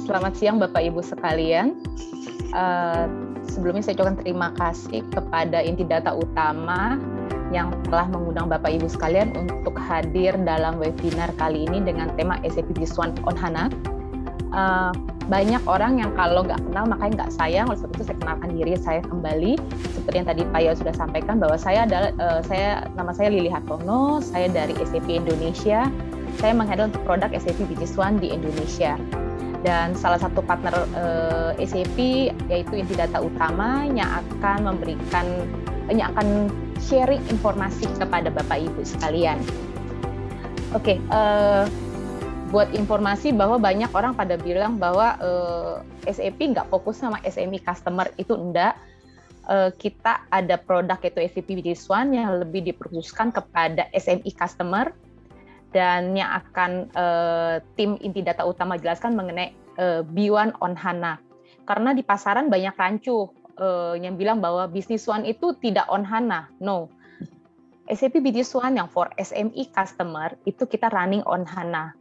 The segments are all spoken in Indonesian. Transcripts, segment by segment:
Selamat siang Bapak Ibu sekalian. Sebelumnya saya ucapkan terima kasih kepada inti data utama yang telah mengundang Bapak Ibu sekalian untuk hadir dalam webinar kali ini dengan tema SAP Business One on HANA. Banyak orang yang kalau nggak kenal makanya nggak sayang, oleh sebab itu saya kenalkan diri saya kembali. Seperti yang tadi Pak Yo sudah sampaikan bahwa nama saya Lili Hartono, saya dari SAP Indonesia. Saya menghandle untuk produk SAP Business One di Indonesia. Dan salah satu partner SAP yaitu inti data utama yang akan sharing informasi kepada Bapak Ibu sekalian. Oke, buat informasi bahwa banyak orang pada bilang bahwa SAP nggak fokus sama SME customer, itu enggak. Kita ada produk yaitu SAP Business One yang lebih diperkhususkan kepada SME customer, dan yang akan tim inti data utama jelaskan mengenai B1 on HANA. Karena di pasaran banyak rancu yang bilang bahwa Business One itu tidak on HANA. No. SAP Business One yang for SME customer itu kita running on HANA.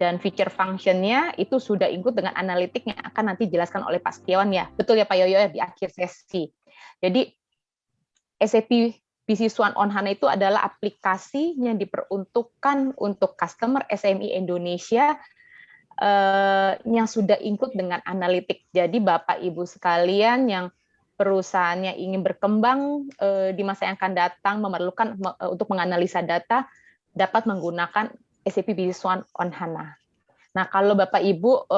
Dan feature function-nya itu sudah include dengan analitik yang akan nanti dijelaskan oleh Pak Setiawan ya. Betul ya Pak Yoyo ya, di akhir sesi. Jadi SAP Business One on HANA itu adalah aplikasi yang diperuntukkan untuk customer SME Indonesia yang sudah include dengan analitik. Jadi Bapak Ibu sekalian yang perusahaannya ingin berkembang di masa yang akan datang, memerlukan untuk menganalisa data, dapat menggunakan SAP Business One on HANA. Nah, kalau Bapak Ibu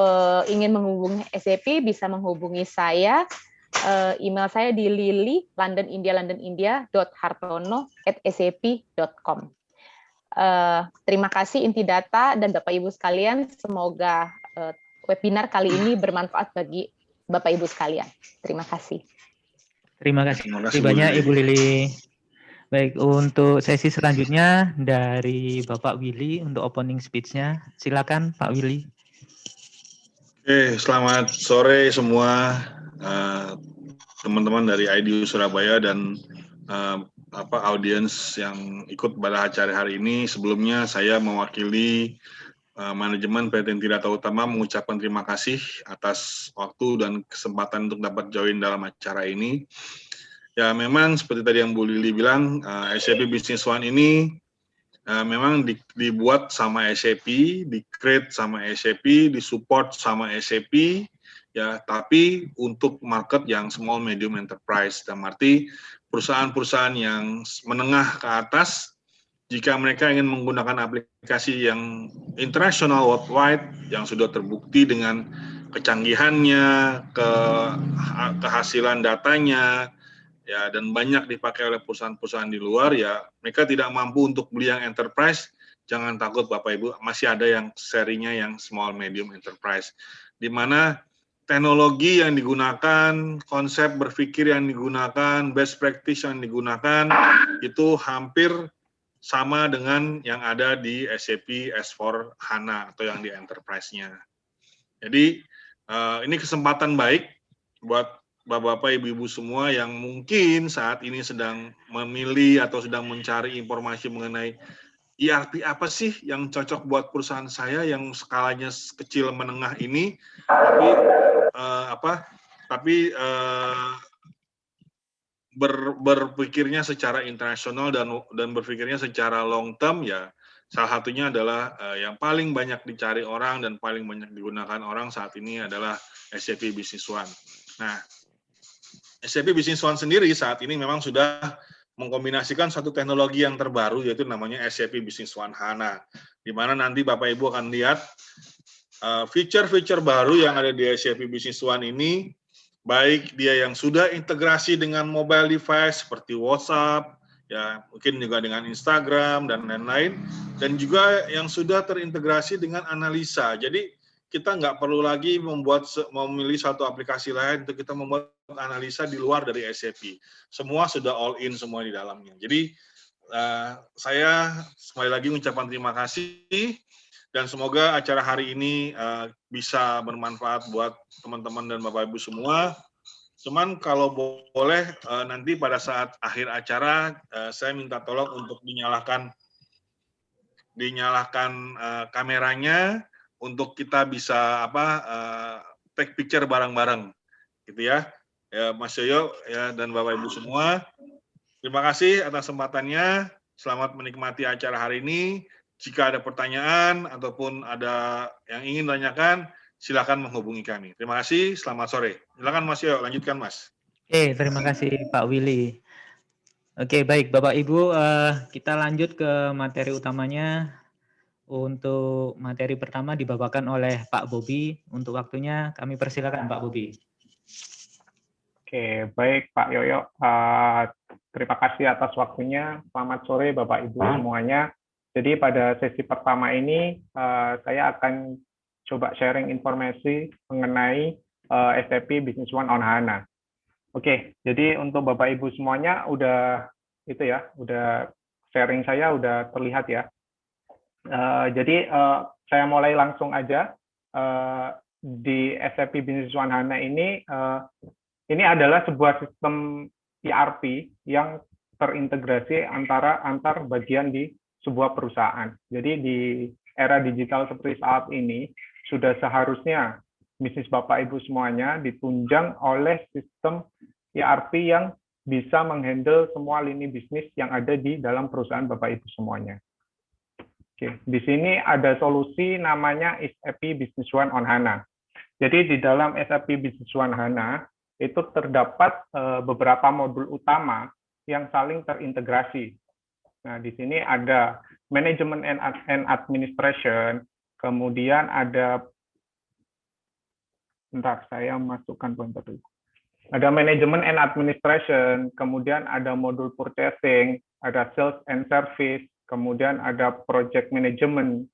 ingin menghubungi SAP, bisa menghubungi saya. Email saya di lily.hartono@sap.com. Terima kasih inti data dan Bapak Ibu sekalian. Semoga webinar kali ini bermanfaat bagi Bapak Ibu sekalian. Terima kasih. Terima kasih banyak Ibu Lili. Baik, untuk sesi selanjutnya dari Bapak Willy untuk opening speech-nya. Silakan Pak Willy. Oke, selamat sore semua teman-teman dari IDU Surabaya dan audiens yang ikut pada acara hari ini. Sebelumnya saya mewakili manajemen PT Inti Data Utama mengucapkan terima kasih atas waktu dan kesempatan untuk dapat join dalam acara ini. Ya, memang seperti tadi yang Bu Lili bilang, SAP Business One ini memang dibuat sama SAP, di-create sama SAP, disupport sama SAP, ya, tapi untuk market yang small medium enterprise, dalam arti perusahaan-perusahaan yang menengah ke atas, jika mereka ingin menggunakan aplikasi yang international worldwide, yang sudah terbukti dengan kecanggihannya, kehasilan datanya, ya, dan banyak dipakai oleh perusahaan-perusahaan di luar, ya, mereka tidak mampu untuk beli yang enterprise. Jangan takut Bapak Ibu, masih ada yang serinya yang small medium enterprise, di mana teknologi yang digunakan, konsep berpikir yang digunakan, best practice yang digunakan itu hampir sama dengan yang ada di SAP S/4HANA atau yang di enterprise-nya. Jadi ini kesempatan baik buat Bapak-bapak, Ibu-ibu semua yang mungkin saat ini sedang memilih atau sedang mencari informasi mengenai ERP apa sih yang cocok buat perusahaan saya yang skalanya kecil menengah ini, tapi berpikirnya secara internasional dan berpikirnya secara long term, ya, salah satunya adalah yang paling banyak dicari orang dan paling banyak digunakan orang saat ini adalah SAP Business One. Nah, SAP Business One sendiri saat ini memang sudah mengkombinasikan satu teknologi yang terbaru, yaitu namanya SAP Business One HANA, di mana nanti Bapak Ibu akan lihat feature-feature baru yang ada di SAP Business One ini, baik dia yang sudah integrasi dengan mobile device seperti WhatsApp, ya, mungkin juga dengan Instagram dan lain-lain, dan juga yang sudah terintegrasi dengan analisa. Jadi kita nggak perlu lagi memilih satu aplikasi lain untuk kita membuat analisa di luar dari SAP. Semua sudah all in semua di dalamnya. Jadi saya sekali lagi mengucapkan terima kasih dan semoga acara hari ini bisa bermanfaat buat teman-teman dan Bapak Ibu semua. Cuman kalau boleh nanti pada saat akhir acara saya minta tolong untuk dinyalakan kameranya untuk kita bisa take picture bareng-bareng, gitu ya. Ya, Mas Yoyo ya dan Bapak Ibu semua, terima kasih atas kesempatannya. Selamat menikmati acara hari ini. Jika ada pertanyaan ataupun ada yang ingin tanyakan, silakan menghubungi kami. Terima kasih. Selamat sore. Silakan Mas Yoyo, lanjutkan Mas. Oke, terima kasih Pak Willy. Oke, baik Bapak Ibu, kita lanjut ke materi utamanya. Untuk materi pertama dibawakan oleh Pak Bobi. Untuk waktunya kami persilakan Pak Bobi. Oke, baik Pak Yoyo. Terima kasih atas waktunya. Selamat sore Bapak Ibu semuanya. Jadi pada sesi pertama ini saya akan coba sharing informasi mengenai SAP Business One on HANA. Oke, jadi untuk Bapak Ibu semuanya udah sharing saya udah terlihat ya. Jadi saya mulai langsung aja. Di SAP Business One HANA ini adalah sebuah sistem ERP yang terintegrasi antar bagian di sebuah perusahaan. Jadi di era digital seperti saat ini, sudah seharusnya bisnis Bapak Ibu semuanya ditunjang oleh sistem ERP yang bisa menghandle semua lini bisnis yang ada di dalam perusahaan Bapak Ibu semuanya. Oke, di sini ada solusi namanya SAP Business One on HANA. Jadi di dalam SAP Business One HANA itu terdapat beberapa modul utama yang saling terintegrasi. Nah, di sini ada Management and Administration, kemudian ada, bentar, saya masukkan pointer dulu. Ada Management and Administration, kemudian ada modul Purchasing, ada Sales and Service, kemudian ada Project Management,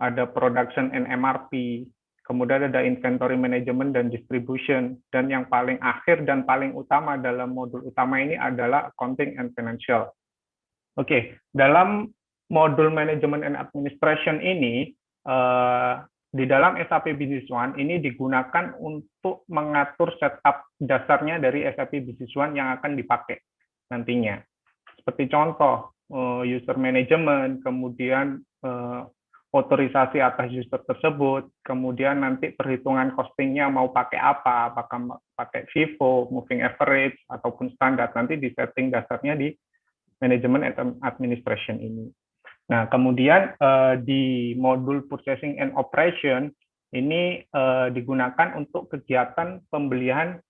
ada Production and MRP, kemudian ada Inventory Management dan Distribution, dan yang paling akhir dan paling utama dalam modul utama ini adalah Accounting and Financial. Oke, dalam modul Management and Administration ini, di dalam SAP Business One ini digunakan untuk mengatur setup dasarnya dari SAP Business One yang akan dipakai nantinya. Seperti contoh, user management, kemudian otorisasi atas user tersebut, kemudian nanti perhitungan costingnya mau pakai apa, apakah pakai FIFO, moving average, ataupun standar, nanti di setting dasarnya di Management and Administration ini. Nah, kemudian di modul Purchasing and Operation ini digunakan untuk kegiatan pembelian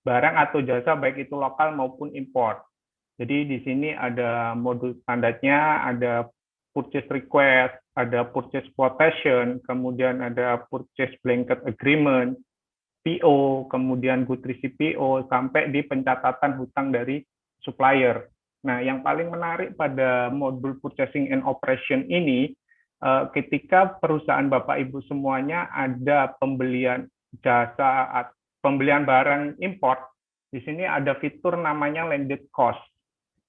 barang atau jasa baik itu lokal maupun import. Jadi di sini ada modul standarnya, ada purchase request, ada purchase quotation, kemudian ada purchase blanket agreement, PO, kemudian good receipt PO, sampai di pencatatan hutang dari supplier. Nah, yang paling menarik pada modul Purchasing and Operation ini, ketika perusahaan Bapak Ibu semuanya ada pembelian jasa, pembelian barang import, di sini ada fitur namanya landed cost.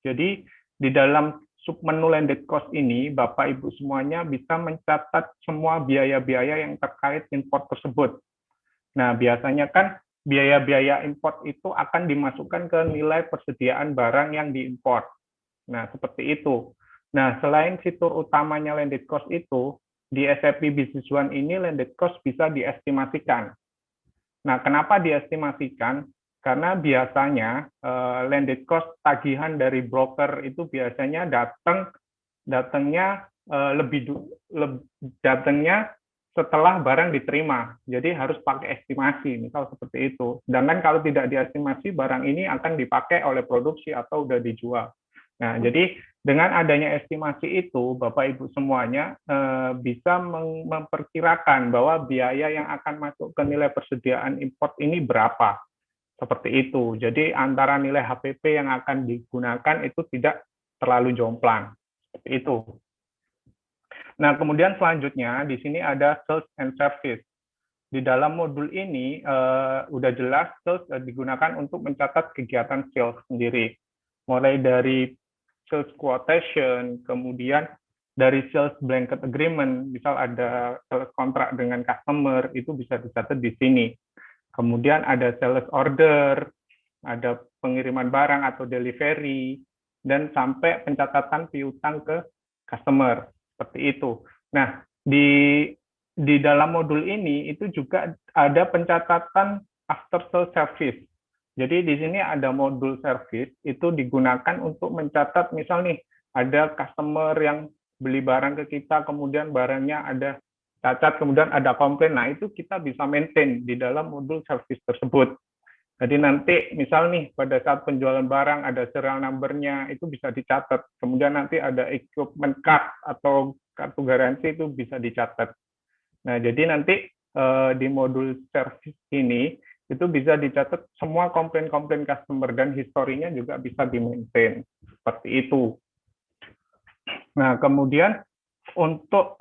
Jadi di dalam submenu landed cost ini, Bapak Ibu semuanya bisa mencatat semua biaya-biaya yang terkait import tersebut. Nah, biasanya kan biaya-biaya import itu akan dimasukkan ke nilai persediaan barang yang diimport. Nah, seperti itu. Nah, selain fitur utamanya landed cost itu, di SAP Business One ini landed cost bisa diestimasikan. Nah, kenapa diestimasikan? Karena biasanya landed cost tagihan dari broker itu biasanya datangnya setelah barang diterima. Jadi harus pakai estimasi, misal seperti itu. Sedangkan kalau tidak diestimasi, barang ini akan dipakai oleh produksi atau udah dijual. Nah, jadi dengan adanya estimasi itu, Bapak Ibu semuanya bisa memperkirakan bahwa biaya yang akan masuk ke nilai persediaan import ini berapa. Seperti itu. Jadi antara nilai HPP yang akan digunakan itu tidak terlalu jomplang. Seperti itu. Nah, kemudian selanjutnya di sini ada Sales and Service. Di dalam modul ini udah jelas sales digunakan untuk mencatat kegiatan sales sendiri. Mulai dari sales quotation, kemudian dari sales blanket agreement, misal ada sales kontrak dengan customer, itu bisa dicatat di sini. Kemudian ada sales order, ada pengiriman barang atau delivery, dan sampai pencatatan piutang ke customer. Seperti itu. Nah, di di dalam modul ini itu juga ada pencatatan after sales service. Jadi di sini ada modul service itu digunakan untuk mencatat, misal nih ada customer yang beli barang ke kita, kemudian barangnya ada cacat, kemudian ada komplain. Nah, itu kita bisa maintain di dalam modul service tersebut. Jadi nanti misal nih pada saat penjualan barang ada serial number-nya, itu bisa dicatat. Kemudian nanti ada equipment card atau kartu garansi itu bisa dicatat. Nah, jadi nanti di modul service ini itu bisa dicatat semua komplain-komplain customer dan historinya juga bisa di-maintain. Seperti itu. Nah, kemudian untuk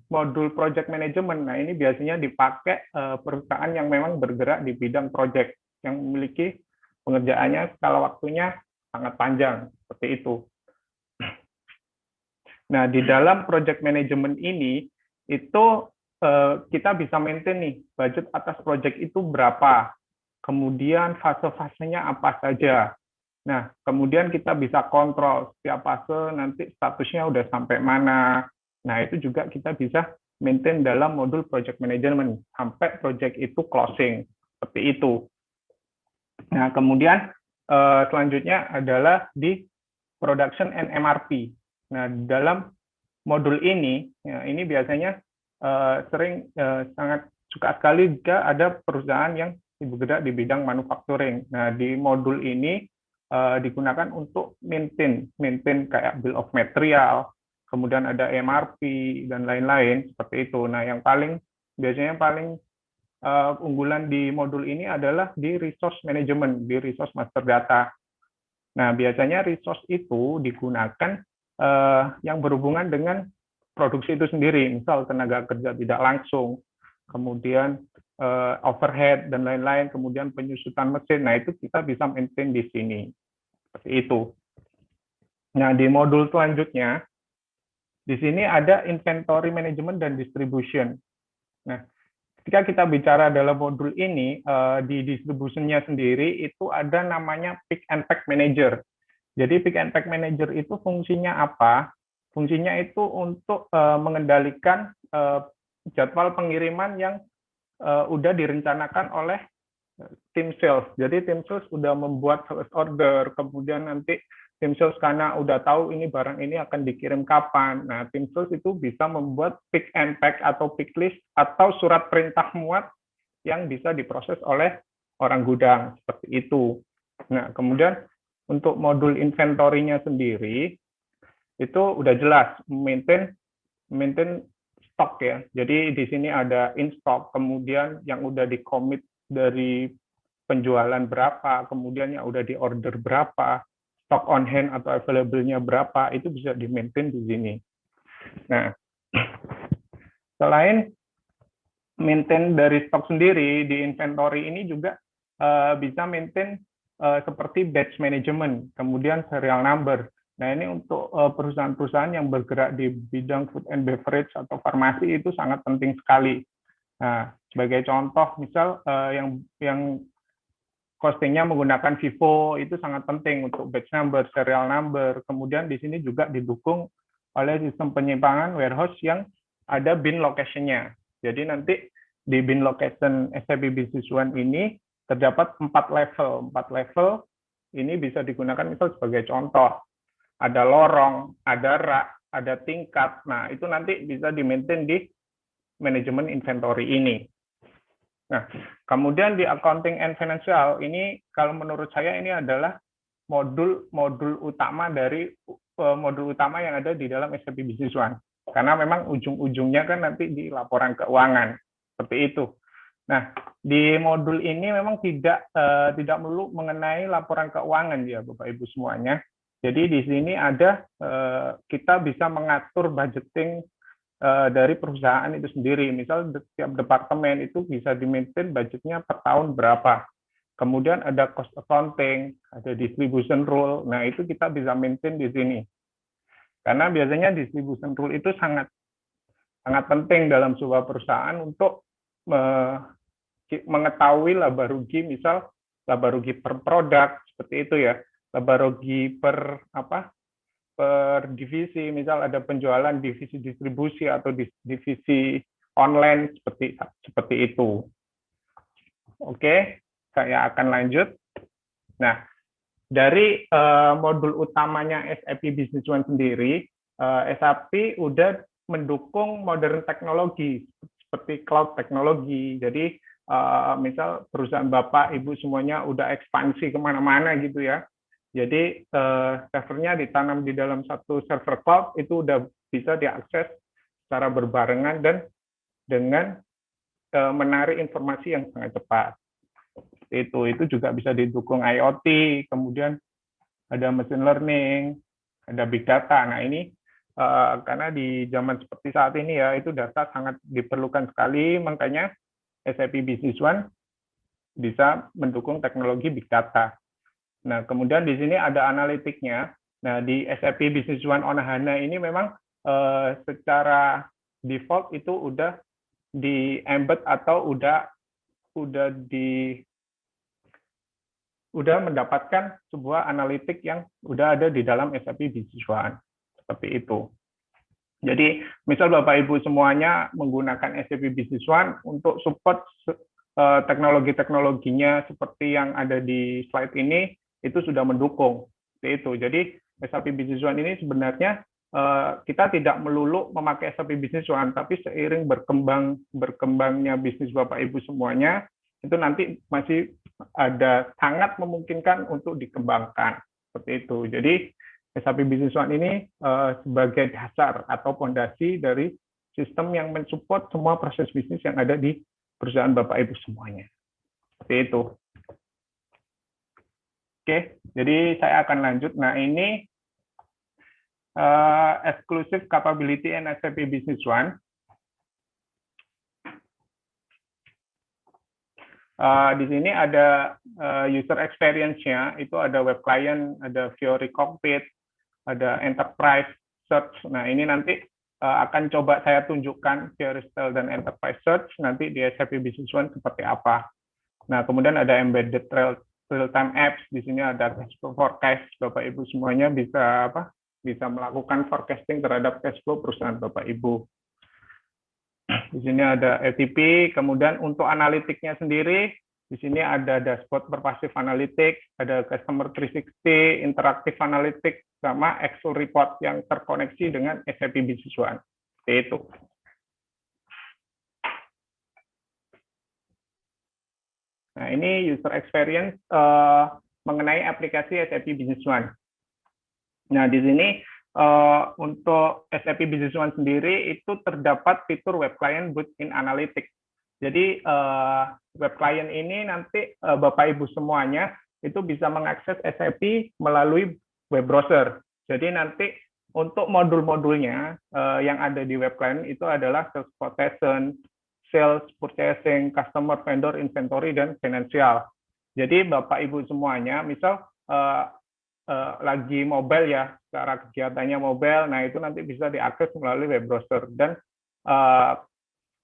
modul project management, nah ini biasanya dipakai perusahaan yang memang bergerak di bidang project, yang memiliki pengerjaannya skala waktunya sangat panjang, seperti itu. Nah, di dalam project management ini, itu kita bisa maintain nih, budget atas project itu berapa, kemudian fase-fasenya apa saja. Nah, kemudian kita bisa kontrol setiap fase nanti statusnya udah sampai mana. Nah, itu juga kita bisa maintain dalam modul project management sampai project itu closing, seperti itu. Nah, kemudian selanjutnya adalah di production and MRP. Nah, dalam modul ini, ya, ini biasanya sering sangat suka sekali jika ada perusahaan yang bergerak di bidang manufacturing. Nah, di modul ini digunakan untuk maintain kayak bill of material, kemudian ada MRP dan lain-lain seperti itu. Nah, yang biasanya paling unggulan di modul ini adalah di resource management, di resource master data. Nah, biasanya resource itu digunakan yang berhubungan dengan produksi itu sendiri, misal tenaga kerja tidak langsung, kemudian overhead dan lain-lain, kemudian penyusutan mesin. Nah, itu kita bisa maintain di sini. Seperti itu. Nah, di modul selanjutnya, di sini ada inventory management dan distribution. Nah, ketika kita bicara dalam modul ini, di distribution-nya sendiri itu ada namanya pick and pack manager. Jadi pick and pack manager itu fungsinya apa? Fungsinya itu untuk mengendalikan jadwal pengiriman yang udah direncanakan oleh tim sales. Jadi tim sales udah membuat sales order, kemudian nanti tim sales karena udah tahu ini barang ini akan dikirim kapan. Nah, tim sales itu bisa membuat pick and pack atau pick list atau surat perintah muat yang bisa diproses oleh orang gudang, seperti itu. Nah, kemudian untuk modul inventory-nya sendiri itu udah jelas maintain stok ya. Jadi di sini ada in stock, kemudian yang udah di-commit dari penjualan berapa, kemudian yang udah di-order berapa, stock on hand atau available-nya berapa, itu bisa di-maintain di sini. Nah, selain maintain dari stok sendiri, di inventory ini juga bisa maintain seperti batch management, kemudian serial number. Nah, ini untuk perusahaan-perusahaan yang bergerak di bidang food and beverage atau farmasi itu sangat penting sekali. Nah, sebagai contoh, misal yang costingnya menggunakan FIFO itu sangat penting untuk batch number, serial number. Kemudian di sini juga didukung oleh sistem penyimpanan warehouse yang ada bin location-nya. Jadi nanti di bin location SAP Business One ini terdapat 4 level. 4 level ini bisa digunakan misal sebagai contoh. Ada lorong, ada rak, ada tingkat. Nah, itu nanti bisa di-maintain di manajemen inventory ini. Nah, kemudian di accounting and financial ini kalau menurut saya ini adalah modul utama dari modul utama yang ada di dalam SAP Business One. Karena memang ujung-ujungnya kan nanti di laporan keuangan. Seperti itu. Nah, di modul ini memang tidak melulu mengenai laporan keuangan ya Bapak Ibu semuanya. Jadi di sini ada kita bisa mengatur budgeting dari perusahaan itu sendiri. Misal setiap departemen itu bisa di-maintain budgetnya per tahun berapa. Kemudian ada cost accounting, ada distribution rule. Nah, itu kita bisa maintain di sini. Karena biasanya distribution rule itu sangat penting dalam sebuah perusahaan untuk mengetahui laba rugi, misal laba rugi per produk, seperti itu ya. Laba rugi per divisi, misal ada penjualan divisi distribusi atau divisi online seperti itu. Oke, saya akan lanjut. Nah, dari modul utamanya SAP Business One sendiri, SAP udah mendukung modern teknologi seperti cloud teknologi. Jadi misal perusahaan Bapak, Ibu semuanya udah ekspansi kemana-mana gitu ya. Jadi servernya ditanam di dalam satu server cloud, itu udah bisa diakses secara berbarengan dan dengan menarik informasi yang sangat cepat. Itu juga bisa didukung IoT, kemudian ada machine learning, ada big data. Nah ini karena di zaman seperti saat ini ya, itu data sangat diperlukan sekali, makanya SAP Business One bisa mendukung teknologi big data. Nah, kemudian di sini ada analitiknya. Nah, di SAP Business One on HANA ini memang secara default itu udah di embed atau udah mendapatkan sebuah analitik yang udah ada di dalam SAP Business One. Seperti itu. Jadi, misal Bapak Ibu semuanya menggunakan SAP Business One untuk support teknologi-teknologinya seperti yang ada di slide ini, itu sudah mendukung. Seperti itu. Jadi, SAP Business One ini sebenarnya kita tidak melulu memakai SAP Business One, tapi seiring berkembangnya bisnis Bapak Ibu semuanya, itu nanti masih ada sangat memungkinkan untuk dikembangkan. Seperti itu. Jadi, SAP Business One ini sebagai dasar atau fondasi dari sistem yang mensupport semua proses bisnis yang ada di perusahaan Bapak Ibu semuanya. Seperti itu. Oke, jadi saya akan lanjut. Nah, ini exclusive capability in SAP Business One. Di sini ada user experience-nya, itu ada web client, ada Fiori Cockpit, ada enterprise search. Nah, ini nanti akan coba saya tunjukkan Fiori Style dan enterprise search nanti di SAP Business One seperti apa. Nah, kemudian ada embedded real-time apps. Di sini ada cash flow forecast. Bapak Ibu semuanya bisa bisa melakukan forecasting terhadap cash flow perusahaan Bapak Ibu. Di sini ada LTP. Kemudian untuk analitiknya sendiri, di sini ada dashboard pervasive analytics, ada customer 360, interactive analytics, sama Excel report yang terkoneksi dengan SAP Business One. Seperti itu. Nah, ini user experience mengenai aplikasi SAP Business One. Nah, di sini untuk SAP Business One sendiri itu terdapat fitur web client built-in analytics. Jadi web client ini nanti Bapak Ibu semuanya itu bisa mengakses SAP melalui web browser. Jadi nanti untuk modul-modulnya yang ada di web client itu adalah sales quotation, sales, purchasing, customer, vendor, inventory, dan financial. Jadi Bapak Ibu semuanya, misal lagi mobile ya, cara kegiatannya mobile, nah itu nanti bisa diakses melalui web browser. Dan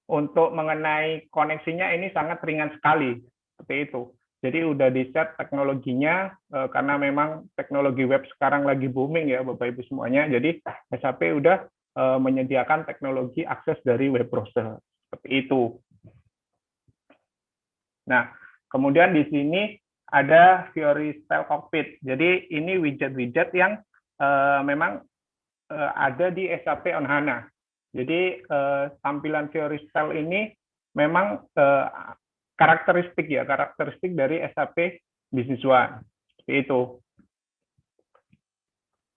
untuk mengenai koneksinya ini sangat ringan sekali, seperti itu. Jadi udah di-set teknologinya, karena memang teknologi web sekarang lagi booming ya Bapak Ibu semuanya, jadi SAP udah menyediakan teknologi akses dari web browser, seperti itu. Nah, kemudian di sini ada Fiori Style Cockpit. Jadi ini widget-widget yang memang ada di SAP on HANA. Jadi tampilan Fiori Style ini memang karakteristik dari SAP Business One. Seperti itu.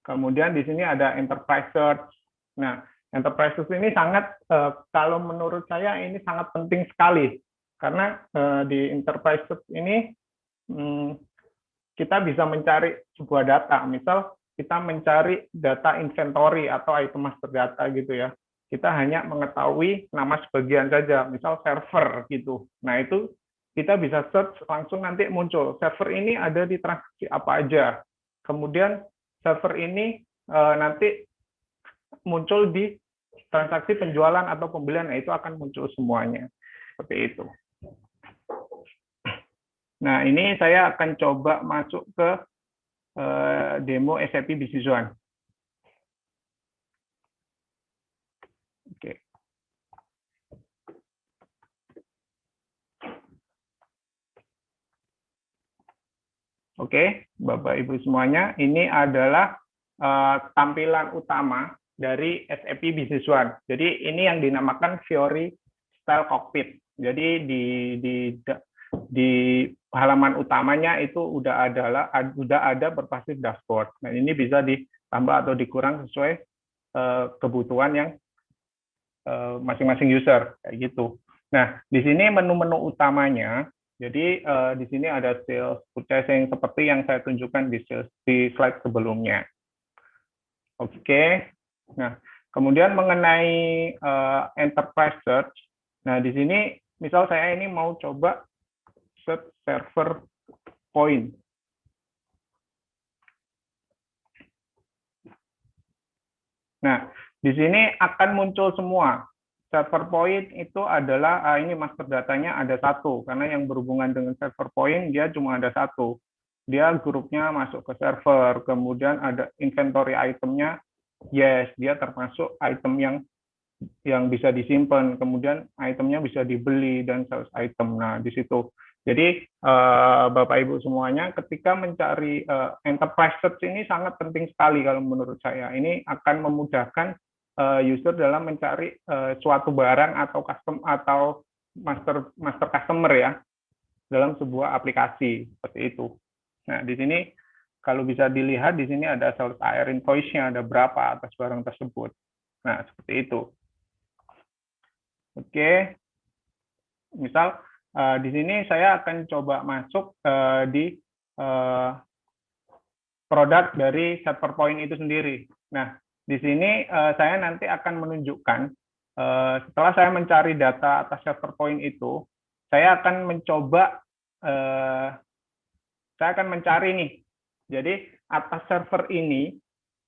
Kemudian di sini ada Enterprise Search. Nah, Enterprise Search ini sangat, kalau menurut saya ini sangat penting sekali. Karena di Enterprise Search ini kita bisa mencari sebuah data. Misal kita mencari data inventory atau item master data gitu ya. Kita hanya mengetahui nama sebagian saja, misal server gitu. Nah, itu kita bisa search langsung nanti muncul. Server ini ada di transaksi apa aja. Kemudian server ini nanti muncul di transaksi penjualan atau pembelian, nah itu akan muncul semuanya. Seperti itu. Nah, ini saya akan coba masuk ke demo SAP Business One. Oke. Oke, Bapak Ibu semuanya, ini adalah tampilan utama dari SAP Business One. Jadi ini yang dinamakan Fiori Style Cockpit. Jadi di halaman utamanya itu udah ada berbasis dashboard. Nah, ini bisa ditambah atau dikurang sesuai kebutuhan yang masing-masing user kayak gitu. Nah, di sini menu-menu utamanya. Jadi di sini ada sales purchasing seperti yang saya tunjukkan di slide sebelumnya. Oke. Nah, kemudian mengenai enterprise search. Nah, di sini misal saya ini mau coba search server point. Nah, di sini akan muncul semua. Server point itu adalah, ini master datanya ada satu, karena yang berhubungan dengan server point dia cuma ada satu. Dia grupnya masuk ke server, kemudian ada inventory itemnya, yes, dia termasuk item yang bisa disimpan, kemudian itemnya bisa dibeli dan sales item. Nah, di situ. Jadi, Bapak Ibu semuanya, ketika mencari enterprise search ini sangat penting sekali kalau menurut saya. Ini akan memudahkan user dalam mencari suatu barang atau custom atau master customer ya dalam sebuah aplikasi seperti itu. Nah, di sini kalau bisa dilihat di sini ada sales AR invoice-nya ada berapa atas barang tersebut. Nah, seperti itu. Oke. Misal di sini saya akan coba masuk di produk dari server point itu sendiri. Nah, di sini saya nanti akan menunjukkan setelah saya mencari data atas server point itu, saya akan mencoba saya akan mencari nih. Jadi atas server ini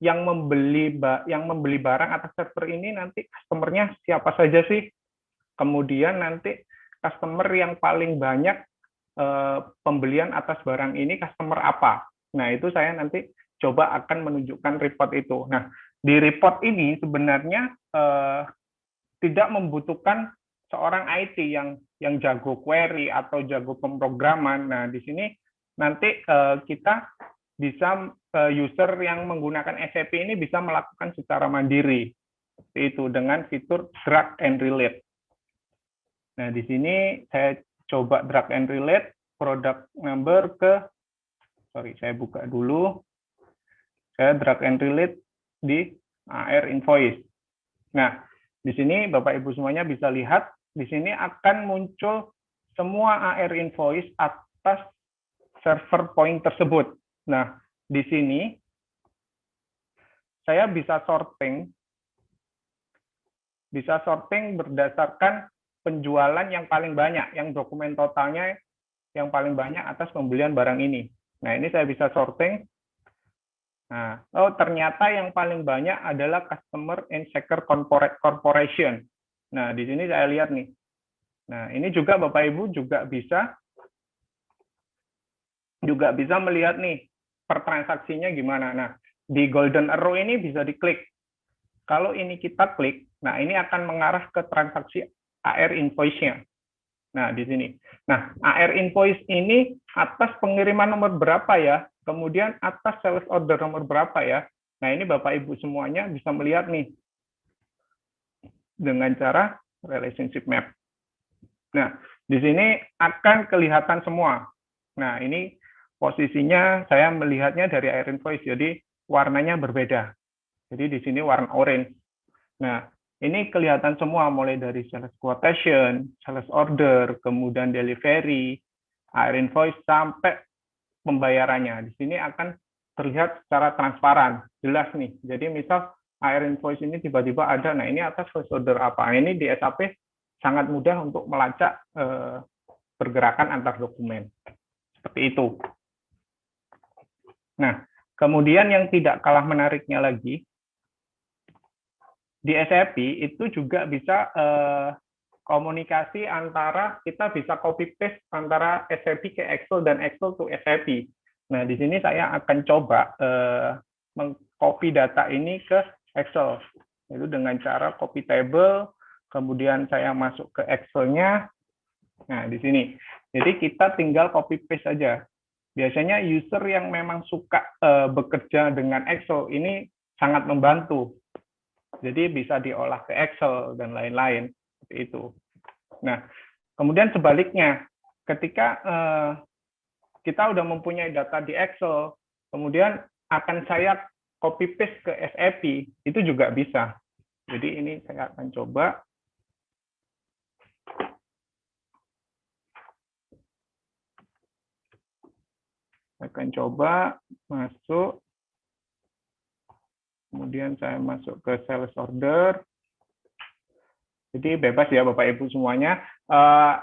yang membeli barang atas server ini nanti customer-nya siapa saja sih? Kemudian nanti customer yang paling banyak pembelian atas barang ini customer apa? Nah, itu saya nanti coba akan menunjukkan report itu. Nah, di report ini sebenarnya tidak membutuhkan seorang IT yang jago query atau jago pemrograman. Nah, di sini nanti kita bisa user yang menggunakan SAP ini bisa melakukan secara mandiri itu dengan fitur drag and relate. Nah, di sini saya coba drag and relate product number saya buka dulu. Saya drag and relate di AR invoice. Nah, di sini Bapak Ibu semuanya bisa lihat, di sini akan muncul semua AR invoice atas server point tersebut. Nah, di sini saya bisa sorting berdasarkan penjualan yang paling banyak, yang dokumen totalnya yang paling banyak atas pembelian barang ini. Nah, ini saya bisa sorting. Nah, ternyata yang paling banyak adalah customer and sector corporation. Nah, di sini saya lihat nih. Nah, ini juga Bapak Ibu juga bisa melihat nih per transaksinya gimana. Nah, di golden arrow ini bisa diklik. Kalau ini kita klik, nah ini akan mengarah ke transaksi AR invoice-nya. Nah, di sini. Nah, AR invoice ini atas pengiriman nomor berapa ya? Kemudian atas sales order nomor berapa ya? Nah, ini Bapak Ibu semuanya bisa melihat nih dengan cara relationship map. Nah, di sini akan kelihatan semua. Nah, ini posisinya saya melihatnya dari AR invoice, jadi warnanya berbeda. Jadi di sini warna orange. Nah, ini kelihatan semua mulai dari sales quotation, sales order, kemudian delivery, AR invoice sampai pembayarannya. Di sini akan terlihat secara transparan, jelas nih. Jadi misal AR invoice ini tiba-tiba ada, nah ini atas sales order apa? Ini di SAP sangat mudah untuk melacak pergerakan antar dokumen. Seperti itu. Nah, kemudian yang tidak kalah menariknya lagi, di SAP itu juga bisa komunikasi antara, kita bisa copy paste antara SAP ke Excel dan Excel to SAP. Nah, di sini saya akan coba mengcopy data ini ke Excel. Itu dengan cara copy table, kemudian saya masuk ke Excel-nya. Nah, di sini. Jadi kita tinggal copy paste saja. biasanya user yang memang suka bekerja dengan Excel ini sangat membantu. Jadi bisa diolah ke Excel dan lain-lain seperti itu. Nah, kemudian sebaliknya, ketika kita udah mempunyai data di Excel, kemudian akan saya copy paste ke SAP, itu juga bisa. Jadi ini saya akan coba. Saya akan coba masuk. Kemudian saya masuk ke sales order. Jadi bebas ya Bapak Ibu semuanya.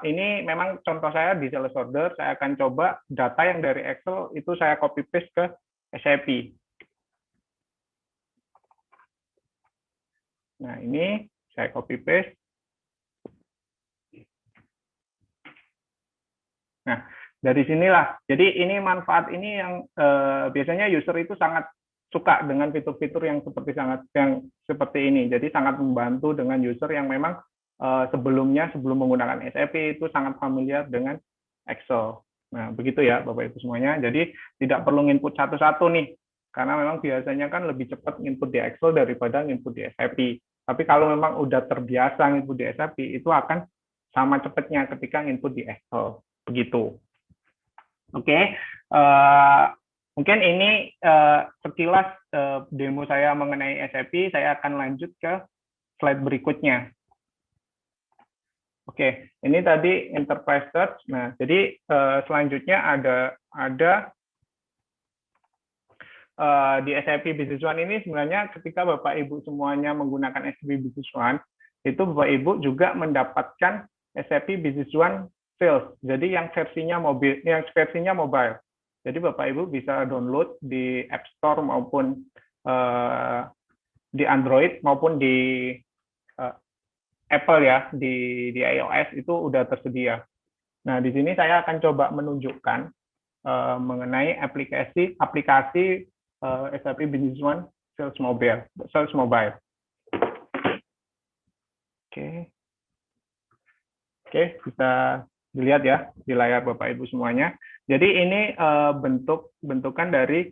Ini memang contoh saya di sales order. Saya akan coba data yang dari Excel itu saya copy paste ke SAP. Nah ini saya copy paste. Nah dari sinilah. Jadi ini manfaat ini yang biasanya user itu sangat suka dengan fitur-fitur yang seperti ini. Jadi sangat membantu dengan user yang memang sebelum menggunakan SAP itu sangat familiar dengan Excel. Nah, begitu ya Bapak Ibu semuanya. Jadi tidak perlu input satu-satu nih. Karena memang biasanya kan lebih cepat input di Excel daripada input di SAP. Tapi kalau memang udah terbiasa input di SAP, itu akan sama cepatnya ketika input di Excel. Begitu. Oke. Mungkin ini sekilas demo saya mengenai SAP. Saya akan lanjut ke slide berikutnya. Oke, ini tadi enterprise search. Nah, jadi selanjutnya ada di SAP Business One ini sebenarnya ketika Bapak Ibu semuanya menggunakan SAP Business One, itu Bapak Ibu juga mendapatkan SAP Business One Sales. Jadi yang versinya mobile. Jadi Bapak Ibu bisa download di App Store maupun di Android maupun di Apple ya, di iOS itu udah tersedia. Nah, di sini saya akan coba menunjukkan mengenai aplikasi SAP Business One Sales Mobile. Oke, bisa dilihat ya di layar Bapak Ibu semuanya. Jadi ini bentukan dari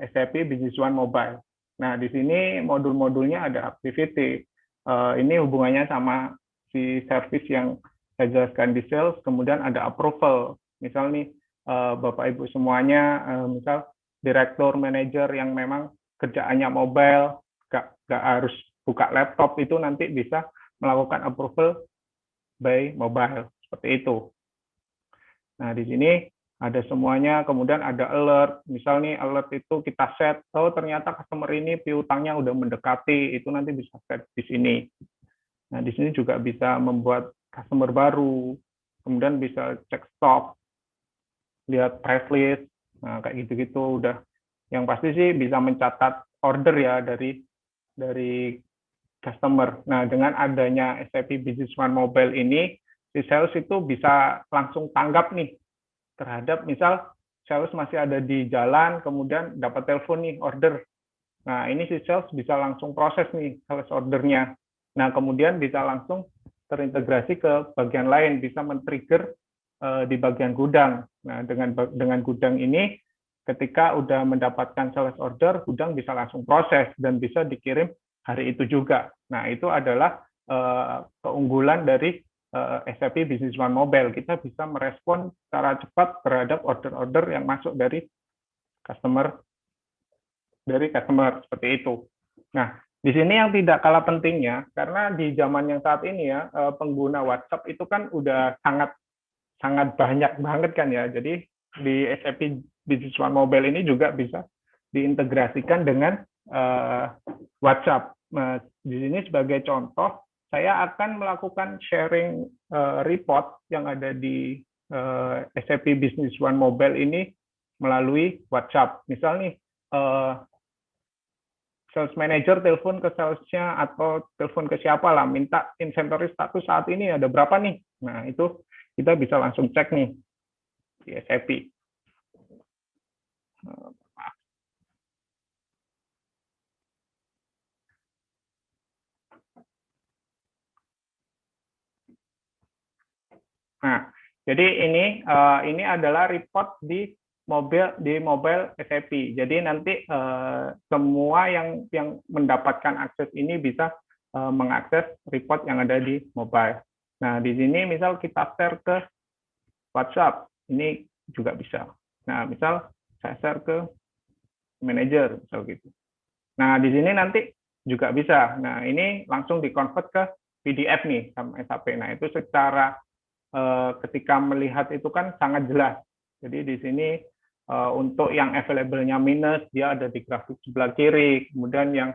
SAP Business One Mobile. Nah, di sini modul-modulnya ada activity. Ini hubungannya sama si service yang saya jelaskan di sales, kemudian ada approval. Misal nih, Bapak Ibu semuanya, misal direktur, manajer yang memang kerjaannya mobile, nggak harus buka laptop, itu nanti bisa melakukan approval by mobile, seperti itu. Nah, di sini ada semuanya, kemudian ada alert. Misal nih, alert itu kita set, oh ternyata customer ini piutangnya udah mendekati, itu nanti bisa set di sini. Nah, di sini juga bisa membuat customer baru, kemudian bisa cek stok, lihat price list, nah kayak gitu-gitu udah. Yang pasti sih bisa mencatat order ya dari customer. Nah, dengan adanya SAP Business One Mobile ini, si sales itu bisa langsung tanggap nih terhadap misal sales masih ada di jalan, kemudian dapat telepon nih order. Nah, ini si sales bisa langsung proses nih sales ordernya. Nah, kemudian bisa langsung terintegrasi ke bagian lain, bisa men-trigger di bagian gudang. Nah, dengan gudang ini, ketika udah mendapatkan sales order, gudang bisa langsung proses dan bisa dikirim hari itu juga. Nah, itu adalah keunggulan dari SAP Business One Mobile. Kita bisa merespon secara cepat terhadap order-order yang masuk dari customer seperti itu. Nah, di sini yang tidak kalah pentingnya, karena di zaman yang saat ini ya, pengguna WhatsApp itu kan udah sangat banyak banget kan ya. Jadi di SAP Business One Mobile ini juga bisa diintegrasikan dengan WhatsApp. Nah, di sini sebagai contoh, saya akan melakukan sharing report yang ada di SAP Business One Mobile ini melalui WhatsApp. Misal nih, sales manager telepon ke salesnya atau telepon ke siapa lah, minta inventory status saat ini ada berapa nih. Nah, itu kita bisa langsung cek nih di SAP. Nah, jadi ini adalah report di mobile SAP. Jadi nanti semua yang mendapatkan akses ini bisa mengakses report yang ada di mobile. Nah, di sini misal kita share ke WhatsApp, ini juga bisa. Nah, misal saya share ke manager, misal gitu. Nah, di sini nanti juga bisa. Nah, ini langsung di-convert ke PDF nih sama SAP. Nah, itu secara ketika melihat itu kan sangat jelas. Jadi di sini untuk yang available-nya minus, dia ada di grafik sebelah kiri. Kemudian yang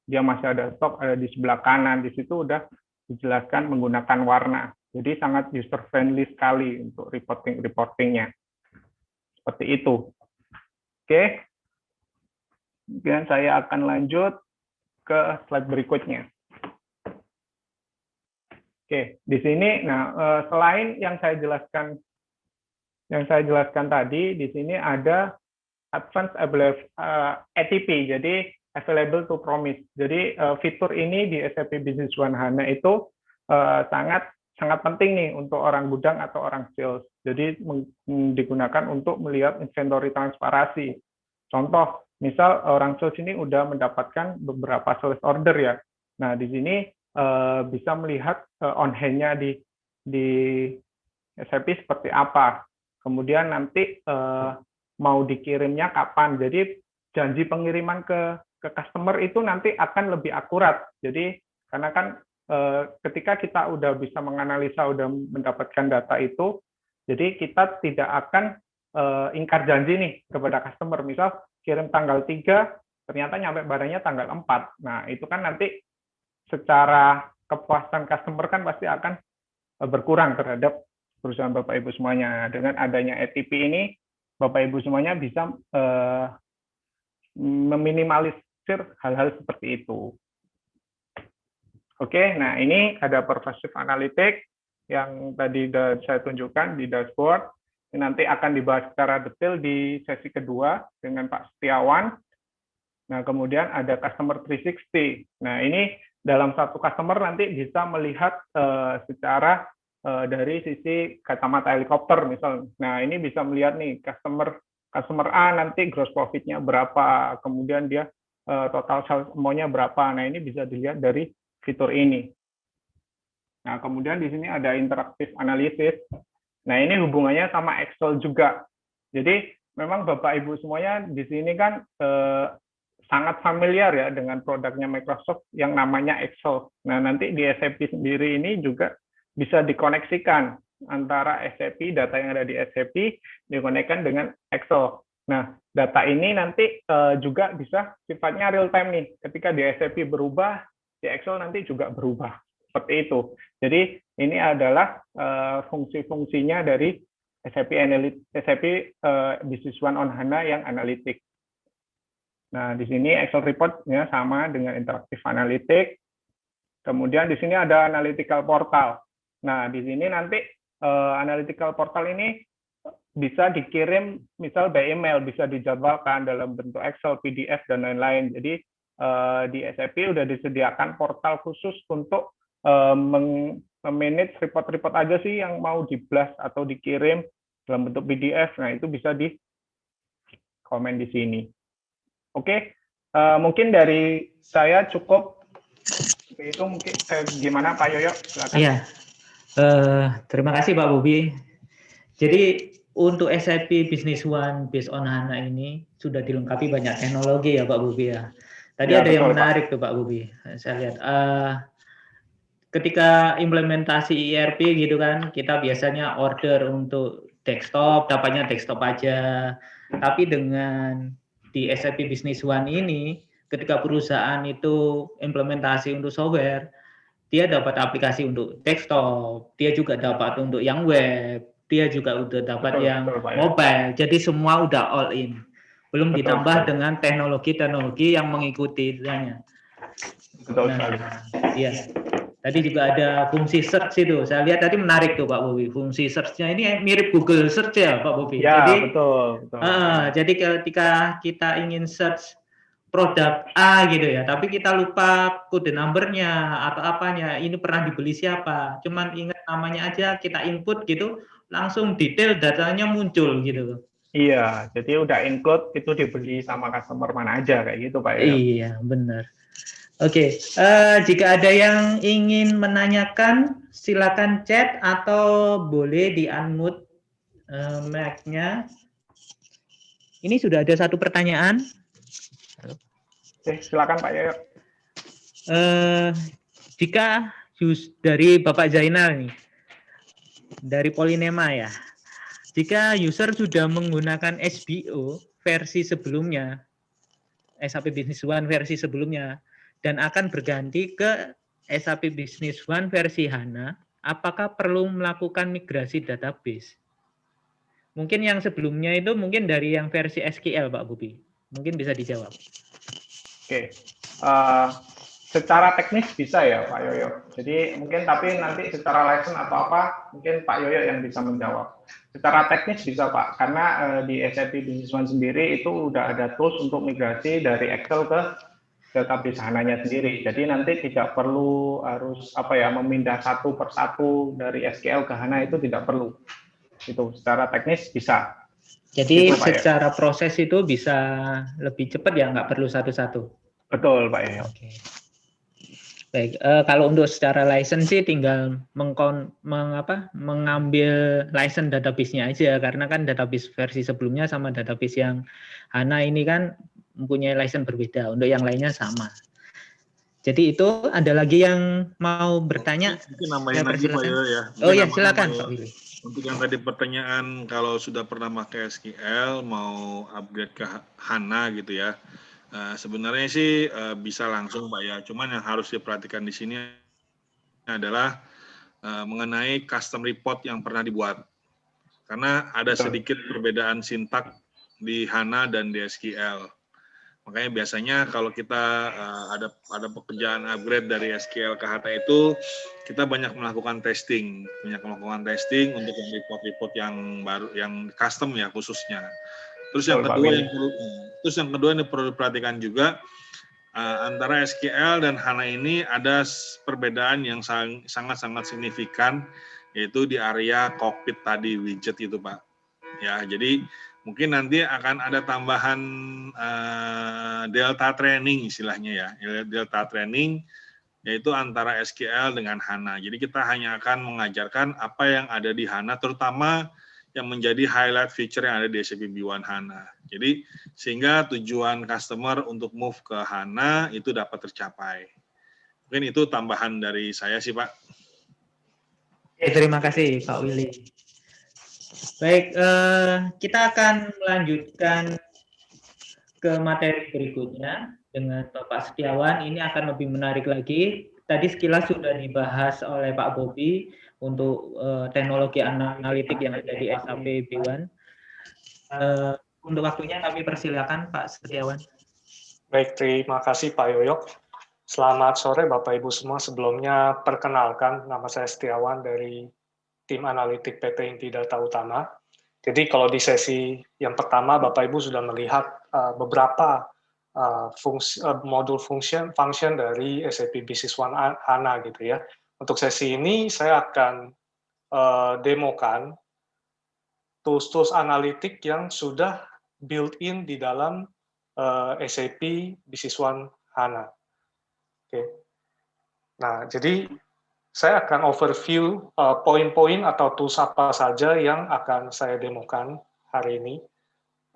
dia masih ada stok ada di sebelah kanan. Di situ udah dijelaskan menggunakan warna. Jadi sangat user friendly sekali untuk reportingnya. Seperti itu. Oke. Kemudian saya akan lanjut ke slide berikutnya. Oke, di sini, nah selain yang saya jelaskan tadi, di sini ada Advanced ATP, jadi Available to Promise. Jadi fitur ini di SAP Business One HANA itu sangat penting nih untuk orang gudang atau orang sales. Jadi digunakan untuk melihat inventory transparansi. Contoh, misal orang sales ini udah mendapatkan beberapa sales order ya. Nah, di sini bisa melihat on hand-nya di SAP seperti apa. Kemudian nanti mau dikirimnya kapan. Jadi janji pengiriman ke customer itu nanti akan lebih akurat. Jadi karena kan ketika kita udah bisa menganalisa, udah mendapatkan data itu, jadi kita tidak akan ingkar janji nih kepada customer. Misal kirim tanggal 3, ternyata nyampe barangnya tanggal 4. Nah, itu kan nanti secara kepuasan customer kan pasti akan berkurang terhadap perusahaan Bapak Ibu semuanya. Dengan adanya ATP ini, Bapak Ibu semuanya bisa meminimalisir hal-hal seperti itu. Oke, nah ini ada pervasive analytics yang tadi saya tunjukkan di dashboard. Ini nanti akan dibahas secara detail di sesi kedua dengan Pak Setiawan. Nah, kemudian ada customer 360. Nah, ini dalam satu customer nanti bisa melihat secara dari sisi kacamata helikopter misal. Nah, ini bisa melihat nih customer A nanti gross profit-nya berapa, kemudian dia total sales amount-nya berapa. Nah, ini bisa dilihat dari fitur ini. Nah, kemudian di sini ada interactive analysis. Nah, ini hubungannya sama Excel juga. Jadi, memang Bapak Ibu semuanya di sini kan sangat familiar ya dengan produknya Microsoft yang namanya Excel. Nah, nanti di SAP sendiri ini juga bisa dikoneksikan antara SAP, data yang ada di SAP, dikonekkan dengan Excel. Nah, data ini nanti juga bisa sifatnya real time nih. Ketika di SAP berubah, di Excel nanti juga berubah. Seperti itu. Jadi, ini adalah fungsi-fungsinya dari SAP Business One on HANA yang analitik. Nah, di sini Excel report-nya sama dengan interactive analytics. Kemudian di sini ada analytical portal. Nah, di sini nanti analytical portal ini bisa dikirim misal by email, bisa dijadwalkan dalam bentuk Excel, PDF, dan lain-lain. Jadi di SAP sudah disediakan portal khusus untuk memanage report-report aja sih yang mau di-blast atau dikirim dalam bentuk PDF. Nah, itu bisa di komen di sini. Oke, mungkin dari saya cukup. Itu mungkin gimana Pak Yoyo? Silakan. Iya, terima kasih Pak Bobi. Jadi untuk SAP Business One Based on HANA ini sudah dilengkapi banyak teknologi ya Pak Bobi ya. Tadi Ya, ada betul, yang Pak. menarik tuh Pak Bobi. Saya lihat ketika implementasi ERP gitu kan, kita biasanya order untuk desktop, dapatnya desktop aja. Tapi dengan di SAP Business One ini, ketika perusahaan itu implementasi untuk software, dia dapat aplikasi untuk desktop, dia juga dapat untuk yang web, dia juga udah dapat yang Pak, ya. mobile. Jadi semua udah all in. Belum ditambah Betul. dengan teknologi-teknologi yang mengikuti istilahnya. Betul sekali. Iya. Tadi juga ada fungsi search itu. Saya lihat tadi menarik tuh Pak Bobi. Fungsi search-nya ini mirip Google Search ya Pak Bobi. Ya, jadi, betul. Jadi ketika kita ingin search produk A gitu ya, tapi kita lupa kode numbernya atau apanya, ini pernah dibeli siapa, cuman ingat namanya aja, kita input gitu, langsung detail datanya muncul gitu. Iya, jadi udah include itu dibeli sama customer mana aja kayak gitu Pak Yoyo. Iya, benar. Oke, jika ada yang ingin menanyakan, silakan chat atau boleh di-unmute mic-nya. Ini sudah ada satu pertanyaan. Oke, silakan Pak Yoyo. Jika dari Bapak Zainal nih, dari Polinema ya, jika user sudah menggunakan SBO versi sebelumnya, SAP Business One versi sebelumnya, dan akan berganti ke SAP Business One versi HANA, apakah perlu melakukan migrasi database? Mungkin yang sebelumnya itu mungkin dari yang versi SQL, Pak Bobi. Mungkin bisa dijawab. Oke, secara teknis bisa ya Pak Yoyo. Jadi mungkin tapi nanti secara license atau apa, mungkin Pak Yoyo yang bisa menjawab. Secara teknis bisa Pak, karena di SAP Business One sendiri itu udah ada tools untuk migrasi dari Excel ke database HANA-nya sendiri. Jadi nanti tidak perlu harus memindah satu persatu dari SQL ke HANA, itu tidak perlu. Itu secara teknis bisa. Jadi Itu, Pak, secara proses itu bisa lebih cepat ya, nggak perlu satu-satu. Betul Pak Yoyo. Oke. Baik, kalau untuk secara license sih tinggal mengambil license database-nya aja, karena kan database versi sebelumnya sama database yang HANA ini kan mempunyai license berbeda, untuk yang lainnya sama. Jadi itu ada lagi yang mau bertanya? Mungkin nambahin lagi Pak Yoyo ya. Oh ya, silakan Pak Willy. Untuk yang tadi pertanyaan kalau sudah pernah pakai SQL mau upgrade ke HANA gitu ya. Sebenarnya sih bisa langsung Pak ya. Cuman yang harus diperhatikan di sini adalah mengenai custom report yang pernah dibuat. Karena ada sedikit perbedaan sintak di HANA dan di SQL. Makanya biasanya kalau kita ada pekerjaan upgrade dari SQL ke HANA itu, kita banyak melakukan testing untuk yang report-report yang baru, yang custom ya khususnya. Terus yang kedua yang perlu diperhatikan juga, antara SQL dan HANA ini ada perbedaan yang sangat-sangat signifikan, yaitu di area cockpit tadi, widget itu Pak. Ya, jadi mungkin nanti akan ada tambahan delta training istilahnya ya, delta training yaitu antara SQL dengan HANA. Jadi kita hanya akan mengajarkan apa yang ada di HANA, terutama yang menjadi highlight feature yang ada di SAP B1 HANA. Jadi sehingga tujuan customer untuk move ke HANA itu dapat tercapai. Mungkin itu tambahan dari saya sih Pak. Terima kasih Pak Willy. Baik, kita akan melanjutkan ke materi berikutnya dengan Bapak Setiawan. Ini akan lebih menarik lagi. Tadi sekilas sudah dibahas oleh Pak Bobi untuk teknologi analitik yang ada di SAP B1. Untuk waktunya kami persilakan Pak Setiawan. Baik, terima kasih Pak Yoyo. Selamat sore Bapak Ibu semua. Sebelumnya perkenalkan, nama saya Setiawan dari tim analitik PT Inti Data Utama. Jadi kalau di sesi yang pertama Bapak Ibu sudah melihat beberapa modul function dari SAP Business One HANA gitu ya. Untuk sesi ini saya akan demokan tools-tools analitik yang sudah built-in di dalam SAP Business One HANA. Oke. Nah, jadi saya akan overview poin-poin atau tools apa saja yang akan saya demokan hari ini.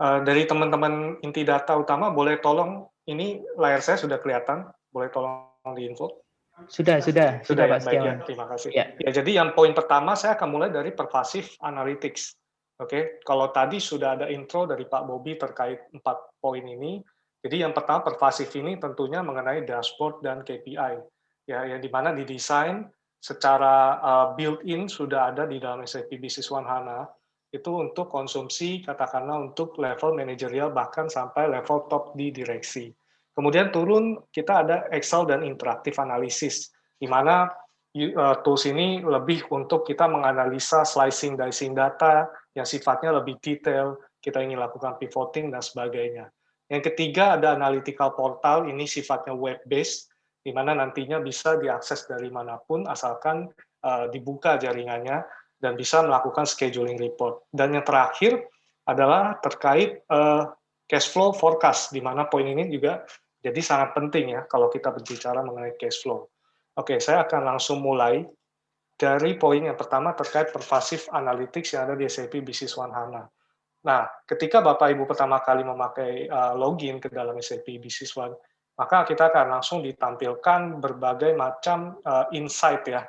Dari teman-teman inti data utama, boleh tolong, ini layar saya sudah kelihatan, boleh tolong diinfo? Sudah ya, Pak baik ya, terima kasih. Ya, jadi yang poin pertama saya akan mulai dari pervasive analytics. Oke, kalau tadi sudah ada intro dari Pak Bobi terkait 4 poin ini, jadi yang pertama pervasive ini tentunya mengenai dashboard dan KPI, ya, yang dimana didesain secara built-in sudah ada di dalam SAP Business One HANA, itu untuk konsumsi, katakanlah untuk level manajerial bahkan sampai level top di direksi. Kemudian turun, kita ada Excel dan interaktif analisis, di mana tools ini lebih untuk kita menganalisa slicing dicing data yang sifatnya lebih detail, kita ingin lakukan pivoting dan sebagainya. Yang ketiga ada analytical portal, ini sifatnya web-based, di mana nantinya bisa diakses dari manapun asalkan dibuka jaringannya dan bisa melakukan scheduling report. Dan yang terakhir adalah terkait cash flow forecast, di mana poin ini juga jadi sangat penting ya kalau kita berbicara mengenai cash flow. Oke, saya akan langsung mulai dari poin yang pertama terkait pervasive analytics yang ada di SAP Business One HANA. Nah, ketika Bapak Ibu pertama kali memakai login ke dalam SAP Business One, maka kita akan langsung ditampilkan berbagai macam insight ya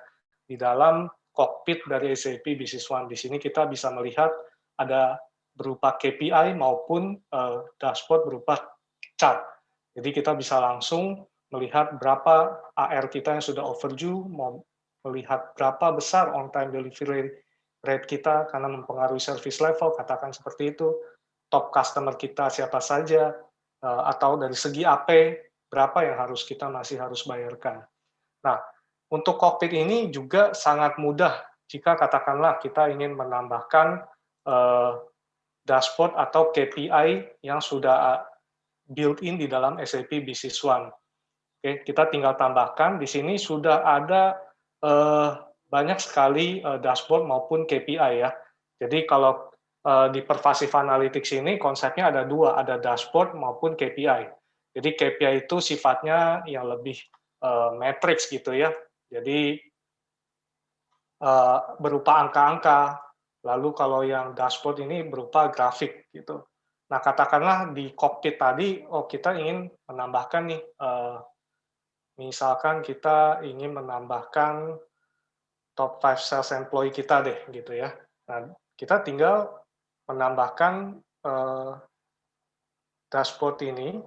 di dalam cockpit dari SAP Business One. Di sini kita bisa melihat ada berupa KPI maupun dashboard berupa chart. Jadi kita bisa langsung melihat berapa AR kita yang sudah overdue, melihat berapa besar on-time delivery rate kita karena mempengaruhi service level, katakan seperti itu, top customer kita siapa saja, atau dari segi AP, berapa yang kita masih harus bayarkan. Nah, untuk cockpit ini juga sangat mudah jika katakanlah kita ingin menambahkan dashboard atau KPI yang sudah built-in di dalam SAP Business One. Oke, kita tinggal tambahkan, di sini sudah ada banyak sekali dashboard maupun KPI ya. Jadi kalau di pervasive analytics ini konsepnya ada dua, ada dashboard maupun KPI. Jadi KPI itu sifatnya yang lebih matrix gitu ya. Jadi berupa angka-angka. Lalu kalau yang dashboard ini berupa grafik gitu. Nah, katakanlah di cockpit tadi, kita ingin menambahkan nih, misalkan kita ingin menambahkan top 5 sales employee kita deh, gitu ya. Nah, kita tinggal menambahkan dashboard ini,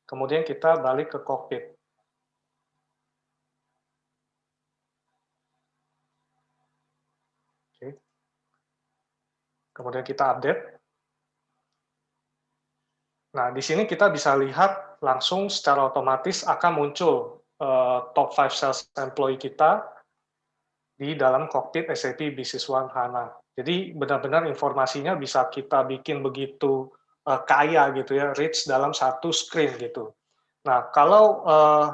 kemudian kita balik ke cockpit. Oke. Kemudian kita update. Nah, di sini kita bisa lihat langsung secara otomatis akan muncul top 5 sales employee kita di dalam cockpit SAP Business One HANA. Jadi benar-benar informasinya bisa kita bikin begitu kaya gitu ya, rich dalam satu screen gitu. Nah, kalau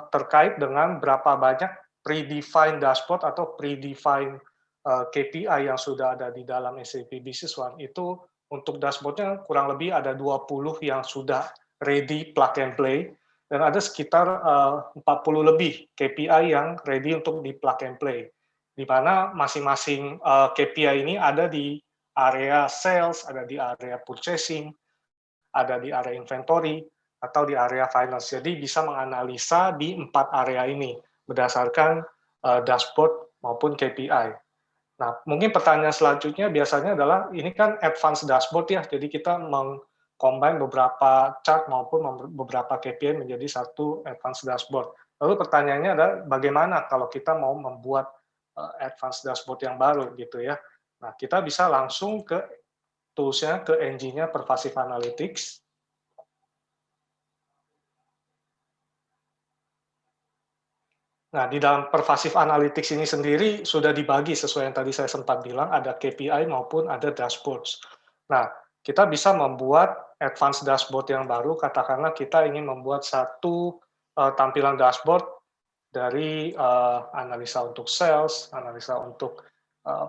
terkait dengan berapa banyak predefined dashboard atau predefined KPI yang sudah ada di dalam SAP Business One, itu untuk dashboardnya kurang lebih ada 20 yang sudah ready plug and play, dan ada sekitar 40 lebih KPI yang ready untuk di plug and play, di mana masing-masing KPI ini ada di area sales, ada di area purchasing, ada di area inventory, atau di area finance. Jadi bisa menganalisa di 4 area ini berdasarkan dashboard maupun KPI. Nah, mungkin pertanyaan selanjutnya biasanya adalah, ini kan advanced dashboard ya, jadi kita meng-combine beberapa chart maupun beberapa KPI menjadi satu advanced dashboard. Lalu pertanyaannya adalah, bagaimana kalau kita mau membuat advanced dashboard yang baru gitu ya. Nah, kita bisa langsung ke tools-nya, ke engine-nya Pervasive Analytics. Nah, di dalam Pervasive Analytics ini sendiri sudah dibagi sesuai yang tadi saya sempat bilang, ada KPI maupun ada dashboards. Nah, kita bisa membuat advanced dashboard yang baru, katakanlah kita ingin membuat satu tampilan dashboard dari analisa untuk sales, analisa untuk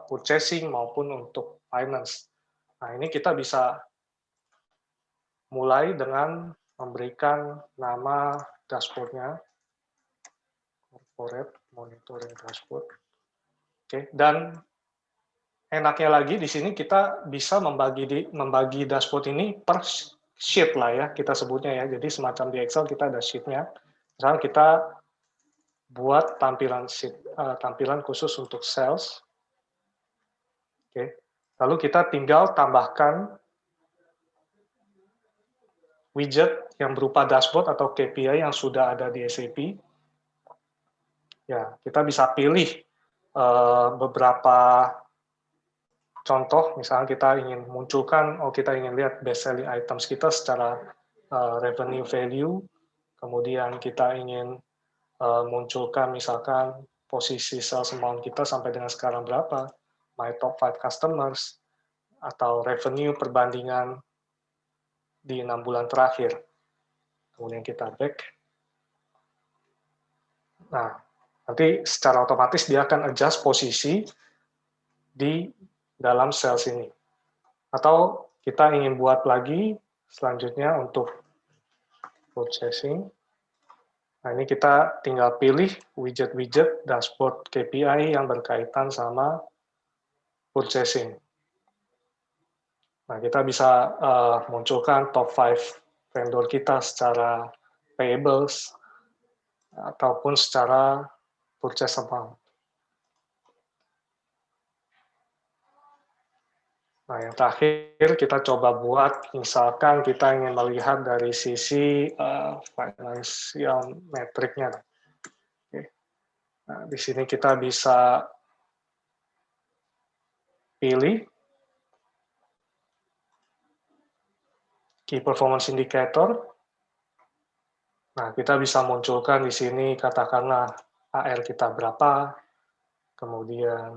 purchasing, maupun untuk finance. Nah, ini kita bisa mulai dengan memberikan nama dashboard-nya, Corporate Monitoring Dashboard. Oke, dan enaknya lagi di sini kita bisa membagi dashboard ini per sheet lah ya, kita sebutnya ya. Jadi semacam di Excel kita ada sheet-nya. Misalnya kita buat tampilan sheet, tampilan khusus untuk sales. Oke, lalu kita tinggal tambahkan widget yang berupa dashboard atau KPI yang sudah ada di SAP. Ya, kita bisa pilih beberapa contoh, misalnya kita ingin munculkan, kita ingin lihat best selling items kita secara revenue value, kemudian kita ingin munculkan misalkan posisi sales amount kita sampai dengan sekarang berapa, my top 5 customers, atau revenue perbandingan di 6 bulan terakhir. Kemudian kita back. Nah, nanti secara otomatis dia akan adjust posisi di dalam sales ini. Atau kita ingin buat lagi selanjutnya untuk purchasing. Nah, ini kita tinggal pilih widget-widget dashboard KPI yang berkaitan sama purchasing. Nah, kita bisa munculkan top 5 vendor kita secara payables ataupun secara purchase amount. Nah, yang terakhir kita coba buat, misalkan kita ingin melihat dari sisi financial metriknya. Oke. Nah, di sini kita bisa pilih Key Performance Indicator. Nah, kita bisa munculkan di sini katakanlah AR kita berapa, kemudian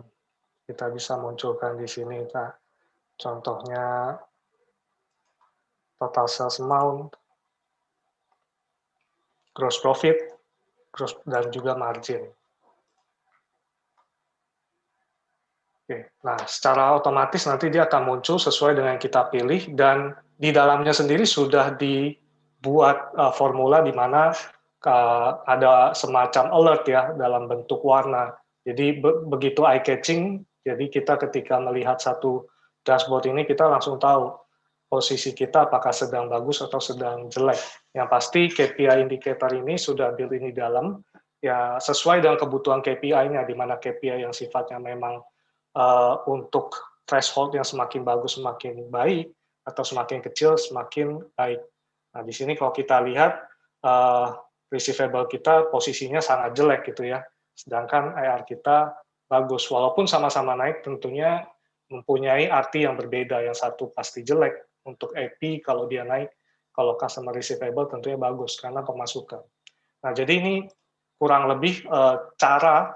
kita bisa munculkan di sini contohnya total sales amount, gross profit, dan juga margin. Oke, nah secara otomatis nanti dia akan muncul sesuai dengan yang kita pilih, dan di dalamnya sendiri sudah dibuat formula di mana ada semacam alert ya dalam bentuk warna. Jadi begitu eye catching, jadi kita ketika melihat satu dashboard ini kita langsung tahu posisi kita apakah sedang bagus atau sedang jelek. Yang pasti KPI indicator ini sudah built-in di dalam, ya sesuai dengan kebutuhan KPI-nya, di mana KPI yang sifatnya memang untuk threshold yang semakin bagus semakin baik, atau semakin kecil semakin baik. Nah, di sini kalau kita lihat receivable kita posisinya sangat jelek gitu ya, sedangkan AR kita bagus. Walaupun sama-sama naik, tentunya mempunyai arti yang berbeda. Yang satu pasti jelek untuk AP kalau dia naik, kalau customer receivable tentunya bagus karena pemasukan. Nah, jadi ini kurang lebih cara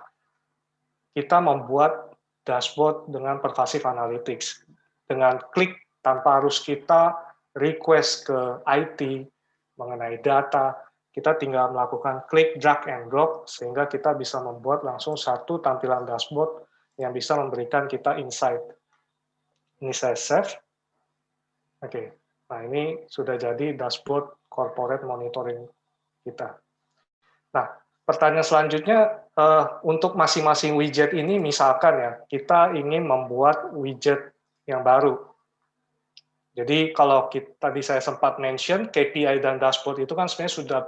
kita membuat dashboard dengan pervasive analytics. Dengan klik tanpa harus kita request ke IT mengenai data, kita tinggal melakukan klik, drag and drop, sehingga kita bisa membuat langsung satu tampilan dashboard yang bisa memberikan kita insight. Ini saya save. Oke, nah ini sudah jadi dashboard corporate monitoring kita. Nah, pertanyaan selanjutnya, untuk masing-masing widget ini, misalkan ya, kita ingin membuat widget yang baru. Jadi kalau tadi saya sempat mention, KPI dan dashboard itu kan sebenarnya sudah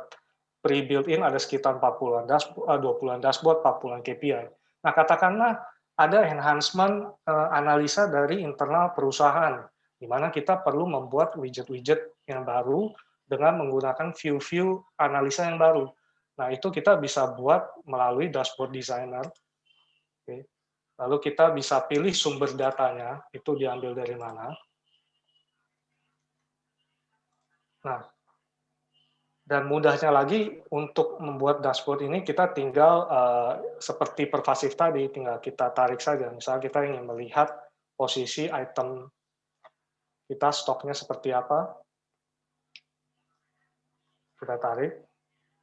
pre-built-in, ada sekitar 20-an dashboard, 40-an KPI. Nah, katakanlah ada enhancement analisa dari internal perusahaan, di mana kita perlu membuat widget-widget yang baru dengan menggunakan view-view analisa yang baru. Nah, itu kita bisa buat melalui dashboard designer. Oke. Lalu kita bisa pilih sumber datanya, itu diambil dari mana. Nah, dan mudahnya lagi untuk membuat dashboard ini, kita tinggal seperti pervasif tadi, tinggal kita tarik saja. Misalnya kita ingin melihat posisi item kita, stoknya seperti apa. Kita tarik.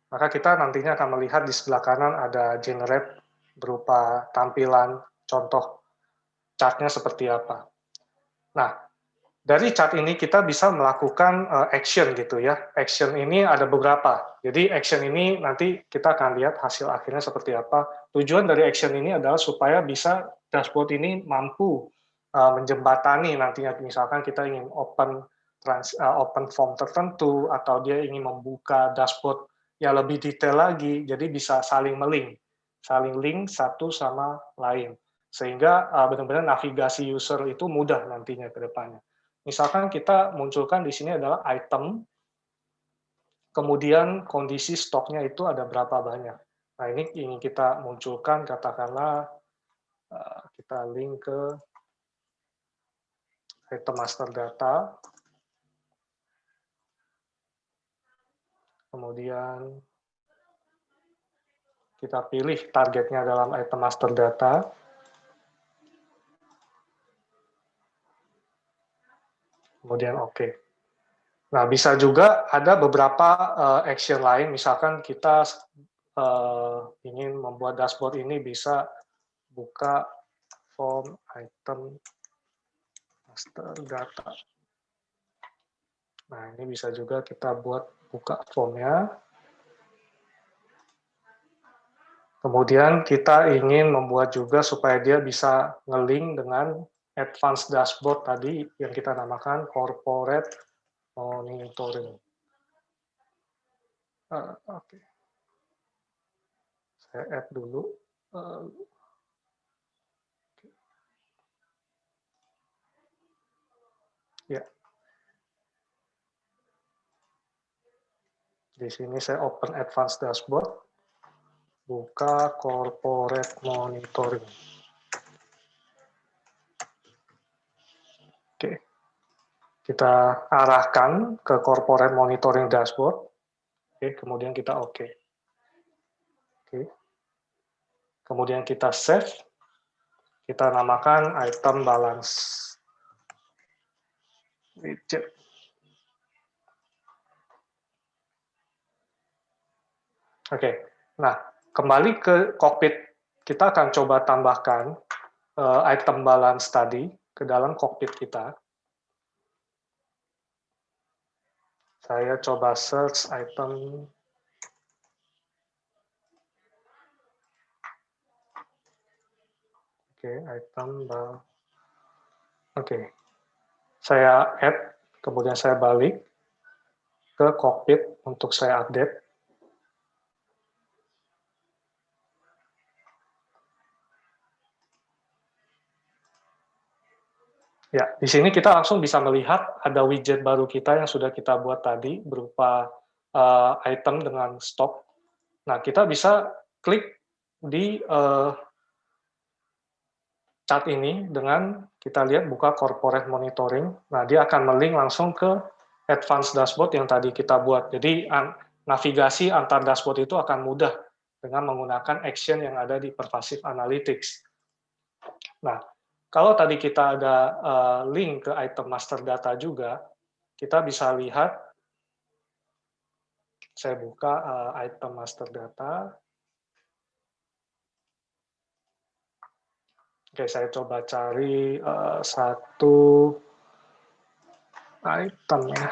Maka kita nantinya akan melihat di sebelah kanan ada generate berupa tampilan contoh chart-nya seperti apa. Nah, dari chart ini kita bisa melakukan action gitu ya. Action ini ada beberapa. Jadi action ini nanti kita akan lihat hasil akhirnya seperti apa. Tujuan dari action ini adalah supaya bisa dashboard ini mampu menjembatani nantinya, misalkan kita ingin open form tertentu, atau dia ingin membuka dashboard yang lebih detail lagi, jadi bisa saling link satu sama lain, sehingga benar-benar navigasi user itu mudah nantinya ke depannya. Misalkan kita munculkan di sini adalah item, kemudian kondisi stoknya itu ada berapa banyak. Nah, ini ingin kita munculkan, katakanlah kita link ke item master data, kemudian kita pilih targetnya dalam item master data, kemudian oke. Nah, bisa juga ada beberapa action lain, misalkan kita ingin membuat dashboard ini bisa buka form item master data. Nah, ini bisa juga kita buat buka formnya. Kemudian kita ingin membuat juga supaya dia bisa nge-link dengan advanced dashboard tadi yang kita namakan corporate monitoring. Oke. Saya add dulu. Ya. Di sini saya open advanced dashboard, buka corporate monitoring. Oke. Kita arahkan ke corporate monitoring dashboard. Oke, kemudian kita oke. Oke. Kemudian kita save. Kita namakan item balance widget. Oke, nah kembali ke cockpit, kita akan coba tambahkan item balance tadi ke dalam cockpit kita. Saya coba search item. Oke, item balance. Oke, saya add, kemudian saya balik ke cockpit untuk saya update. Ya, di sini kita langsung bisa melihat ada widget baru kita yang sudah kita buat tadi berupa item dengan stok. Nah, kita bisa klik di chart ini dengan kita lihat buka corporate monitoring. Nah, dia akan melink langsung ke advanced dashboard yang tadi kita buat. Jadi navigasi antar dashboard itu akan mudah dengan menggunakan action yang ada di Pervasive Analytics. Nah, kalau tadi kita ada link ke item master data juga, kita bisa lihat, saya buka item master data. Oke, saya coba cari satu item ya.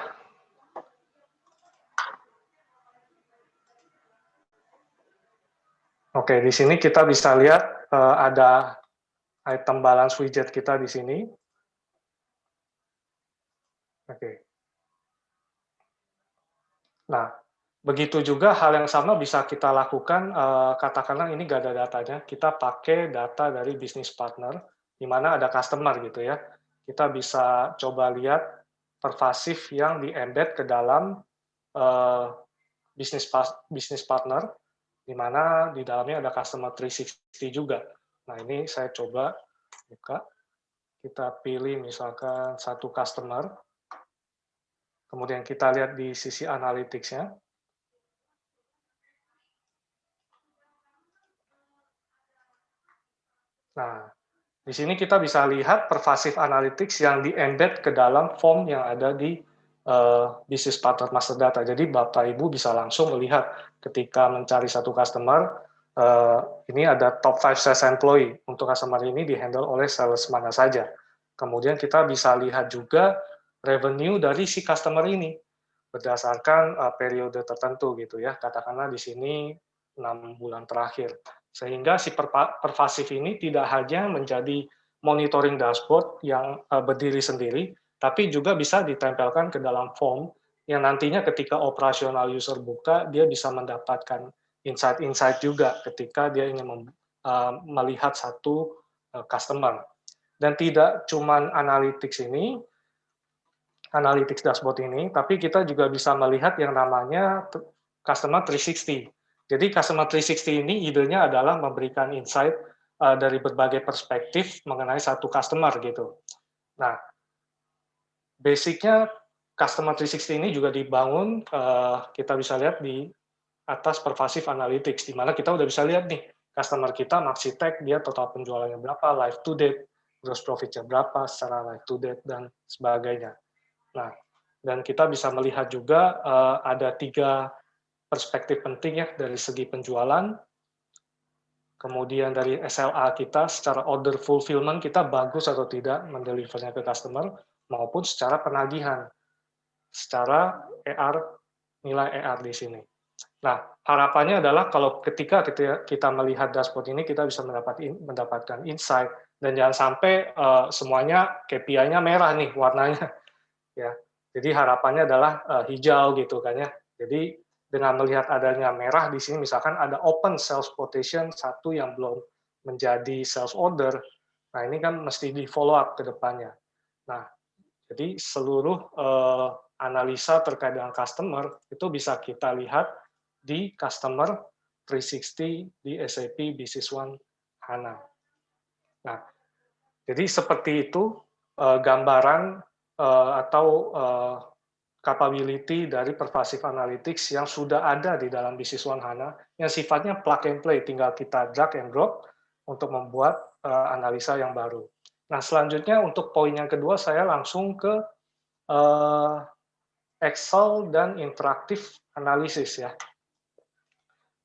Oke, di sini kita bisa lihat ada item balance widget kita di sini. Oke. Nah, begitu juga hal yang sama bisa kita lakukan, katakanlah ini nggak ada datanya, kita pakai data dari business partner, di mana ada customer gitu ya. Kita bisa coba lihat pervasif yang di-embed ke dalam business partner, di mana di dalamnya ada customer 360 juga. Nah, ini saya coba buka. Kita pilih misalkan satu customer, kemudian kita lihat di sisi analytics-nya. Nah, di sini kita bisa lihat pervasive analytics yang di-embed ke dalam form yang ada di business partner master data. Jadi Bapak Ibu bisa langsung melihat ketika mencari satu customer, ini ada top 5 sales employee. Untuk customer ini di-handle oleh sales mana saja. Kemudian kita bisa lihat juga revenue dari si customer ini berdasarkan periode tertentu gitu ya. Katakanlah di sini 6 bulan terakhir. Sehingga si pervasif ini tidak hanya menjadi monitoring dashboard yang berdiri sendiri, tapi juga bisa ditempelkan ke dalam form yang nantinya ketika operasional user buka, dia bisa mendapatkan insight-insight juga ketika dia ingin melihat satu customer. Dan tidak cuma analytics dashboard ini, tapi kita juga bisa melihat yang namanya customer 360. Jadi customer 360 ini idenya adalah memberikan insight dari berbagai perspektif mengenai satu customer gitu. Nah, basicnya customer 360 ini juga dibangun, kita bisa lihat di atas pervasive analytics, di mana kita udah bisa lihat nih, customer kita Maxitech, dia total penjualannya berapa, live to date, gross profit-nya berapa, secara live to date, dan sebagainya. Nah, dan kita bisa melihat juga ada 3 perspektif penting ya dari segi penjualan, kemudian dari SLA kita secara order fulfillment kita bagus atau tidak mendelivernya ke customer, maupun secara penagihan. secara nilai ER di sini. Nah, harapannya adalah kalau ketika kita melihat dashboard ini, kita bisa mendapatkan insight, dan jangan sampai semuanya KPI-nya merah nih warnanya. Ya, jadi harapannya adalah hijau gitu kan ya. Jadi dengan melihat adanya merah di sini, misalkan ada open sales quotation satu yang belum menjadi sales order, nah ini kan mesti di follow up ke depannya. Nah, jadi seluruh analisa terkait dengan customer itu bisa kita lihat di Customer 360 di SAP Business One HANA. Nah, jadi seperti itu gambaran atau capability dari Pervasive Analytics yang sudah ada di dalam Business One HANA, yang sifatnya plug and play, tinggal kita drag and drop untuk membuat analisa yang baru. Nah, selanjutnya untuk poin yang kedua, saya langsung ke Excel dan interaktif analisis ya.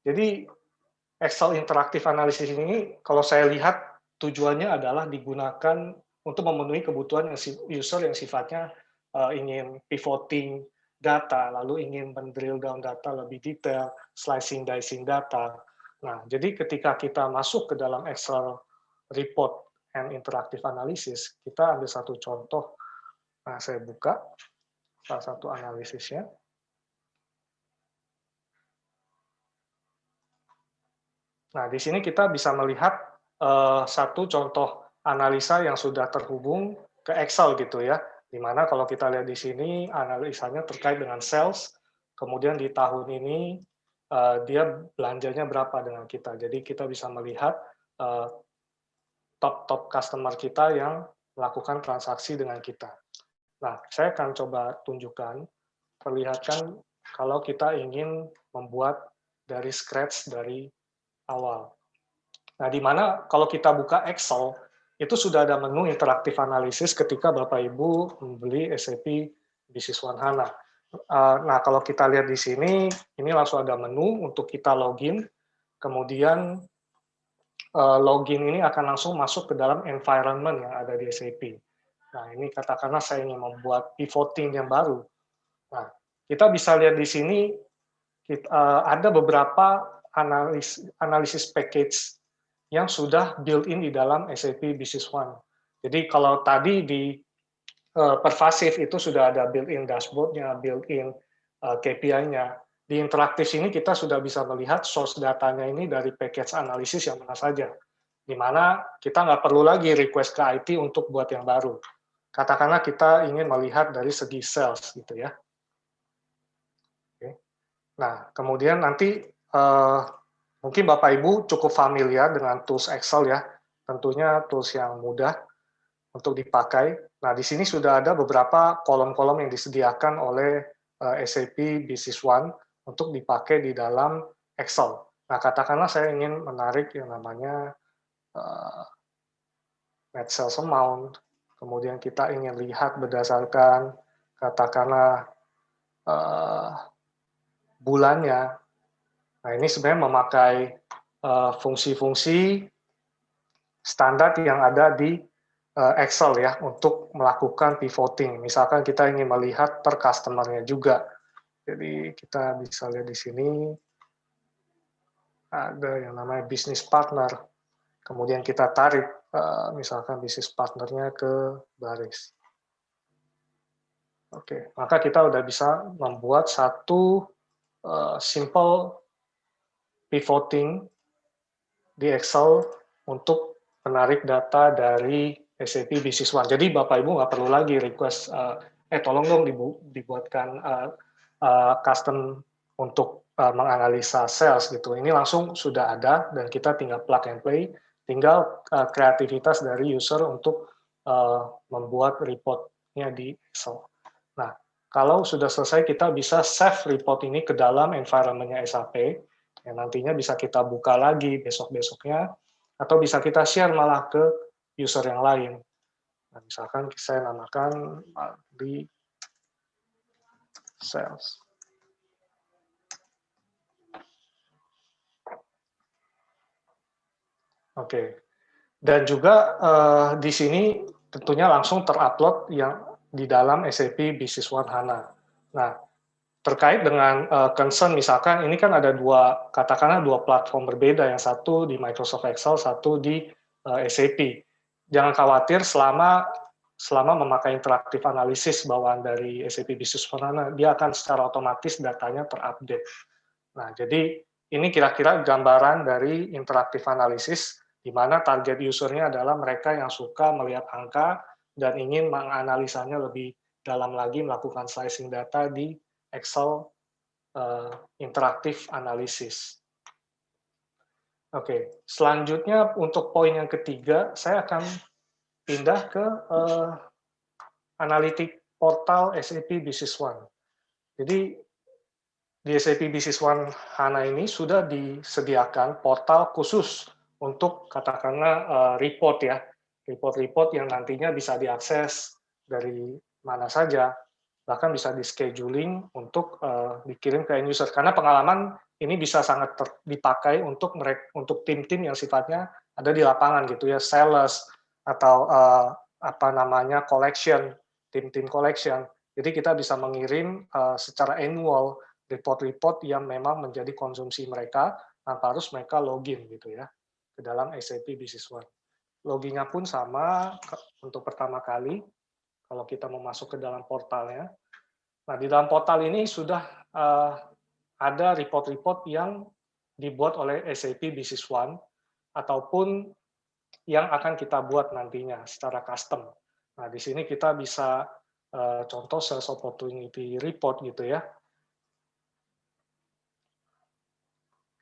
Jadi Excel interaktif analisis ini, kalau saya lihat tujuannya adalah digunakan untuk memenuhi kebutuhan user yang sifatnya ingin pivoting data, lalu ingin mendrill down data lebih detail, slicing dicing data. Nah, jadi ketika kita masuk ke dalam Excel report and interactive analysis, kita ambil satu contoh. Nah, saya buka salah satu analisisnya. Nah, di sini kita bisa melihat satu contoh analisa yang sudah terhubung ke Excel gitu ya. Dimana kalau kita lihat di sini analisanya terkait dengan sales, kemudian di tahun ini dia belanjanya berapa dengan kita. Jadi kita bisa melihat top customer kita yang melakukan transaksi dengan kita. Nah, saya akan coba tunjukkan, perlihatkan kalau kita ingin membuat dari scratch dari awal. Nah, di mana kalau kita buka Excel, itu sudah ada menu interaktif analisis ketika Bapak Ibu membeli SAP Business One HANA. Nah, kalau kita lihat di sini, ini langsung ada menu untuk kita login, kemudian login ini akan langsung masuk ke dalam environment yang ada di SAP. Nah, ini katakanlah saya ingin membuat pivoting yang baru. Nah, kita bisa lihat di sini ada beberapa analisis package yang sudah built-in di dalam SAP Business One. Jadi kalau tadi di Pervasive itu sudah ada built-in dashboard-nya, built-in KPI-nya. Di interaktif ini kita sudah bisa melihat source datanya ini dari package analisis yang mana saja. Di mana kita nggak perlu lagi request ke IT untuk buat yang baru. Katakanlah kita ingin melihat dari segi sales gitu ya. Oke. Nah, kemudian nanti mungkin Bapak Ibu cukup familiar dengan tools Excel ya, tentunya tools yang mudah untuk dipakai. Nah, di sini sudah ada beberapa kolom-kolom yang disediakan oleh SAP Business One untuk dipakai di dalam Excel. Nah, katakanlah saya ingin menarik yang namanya net sales amount, kemudian kita ingin lihat berdasarkan katakanlah bulannya. Nah, ini sebenarnya memakai fungsi-fungsi standar yang ada di Excel ya untuk melakukan pivoting. Misalkan kita ingin melihat per customer-nya juga. Jadi kita bisa lihat di sini ada yang namanya business partner. Kemudian kita tarik misalkan business partner-nya ke baris. Oke, maka kita udah bisa membuat satu simple pivoting di Excel untuk menarik data dari SAP Business One. Jadi Bapak Ibu nggak perlu lagi request, tolong dong dibuatkan custom untuk menganalisa sales gitu. Ini langsung sudah ada dan kita tinggal plug and play, tinggal kreativitas dari user untuk membuat reportnya di Excel. Nah, kalau sudah selesai kita bisa save report ini ke dalam environment-nya SAP, yang nantinya bisa kita buka lagi besok-besoknya, atau bisa kita share malah ke user yang lain. Nah, misalkan saya namakan di sales. Oke. Dan juga di sini tentunya langsung terupload yang di dalam SAP Business One HANA. Nah, terkait dengan concern, misalkan ini kan ada katakanlah dua platform berbeda, yang satu di Microsoft Excel, satu di SAP. Jangan khawatir selama memakai interaktif analisis bawaan dari SAP Business One, dia akan secara otomatis datanya terupdate. Nah, jadi ini kira-kira gambaran dari interaktif analisis, di mana target usernya adalah mereka yang suka melihat angka dan ingin menganalisanya lebih dalam lagi, melakukan slicing data di Excel interaktif analisis. Oke, selanjutnya untuk poin yang ketiga, saya akan pindah ke analitik portal SAP Business One. Jadi di SAP Business One HANA ini sudah disediakan portal khusus untuk katakanlah report ya, report-report yang nantinya bisa diakses dari mana saja, bahkan bisa di scheduling untuk dikirim ke end user. Karena pengalaman ini bisa sangat dipakai untuk tim-tim yang sifatnya ada di lapangan gitu ya, sales atau collection, tim-tim collection. Jadi kita bisa mengirim secara annual report-report yang memang menjadi konsumsi mereka tanpa harus mereka login gitu ya ke dalam SAP Business One. Loginnya pun sama untuk pertama kali kalau kita mau masuk ke dalam portalnya. Nah, di dalam portal ini sudah ada report-report yang dibuat oleh SAP Business One ataupun yang akan kita buat nantinya secara custom. Nah, di sini kita bisa contoh sales opportunity report gitu ya.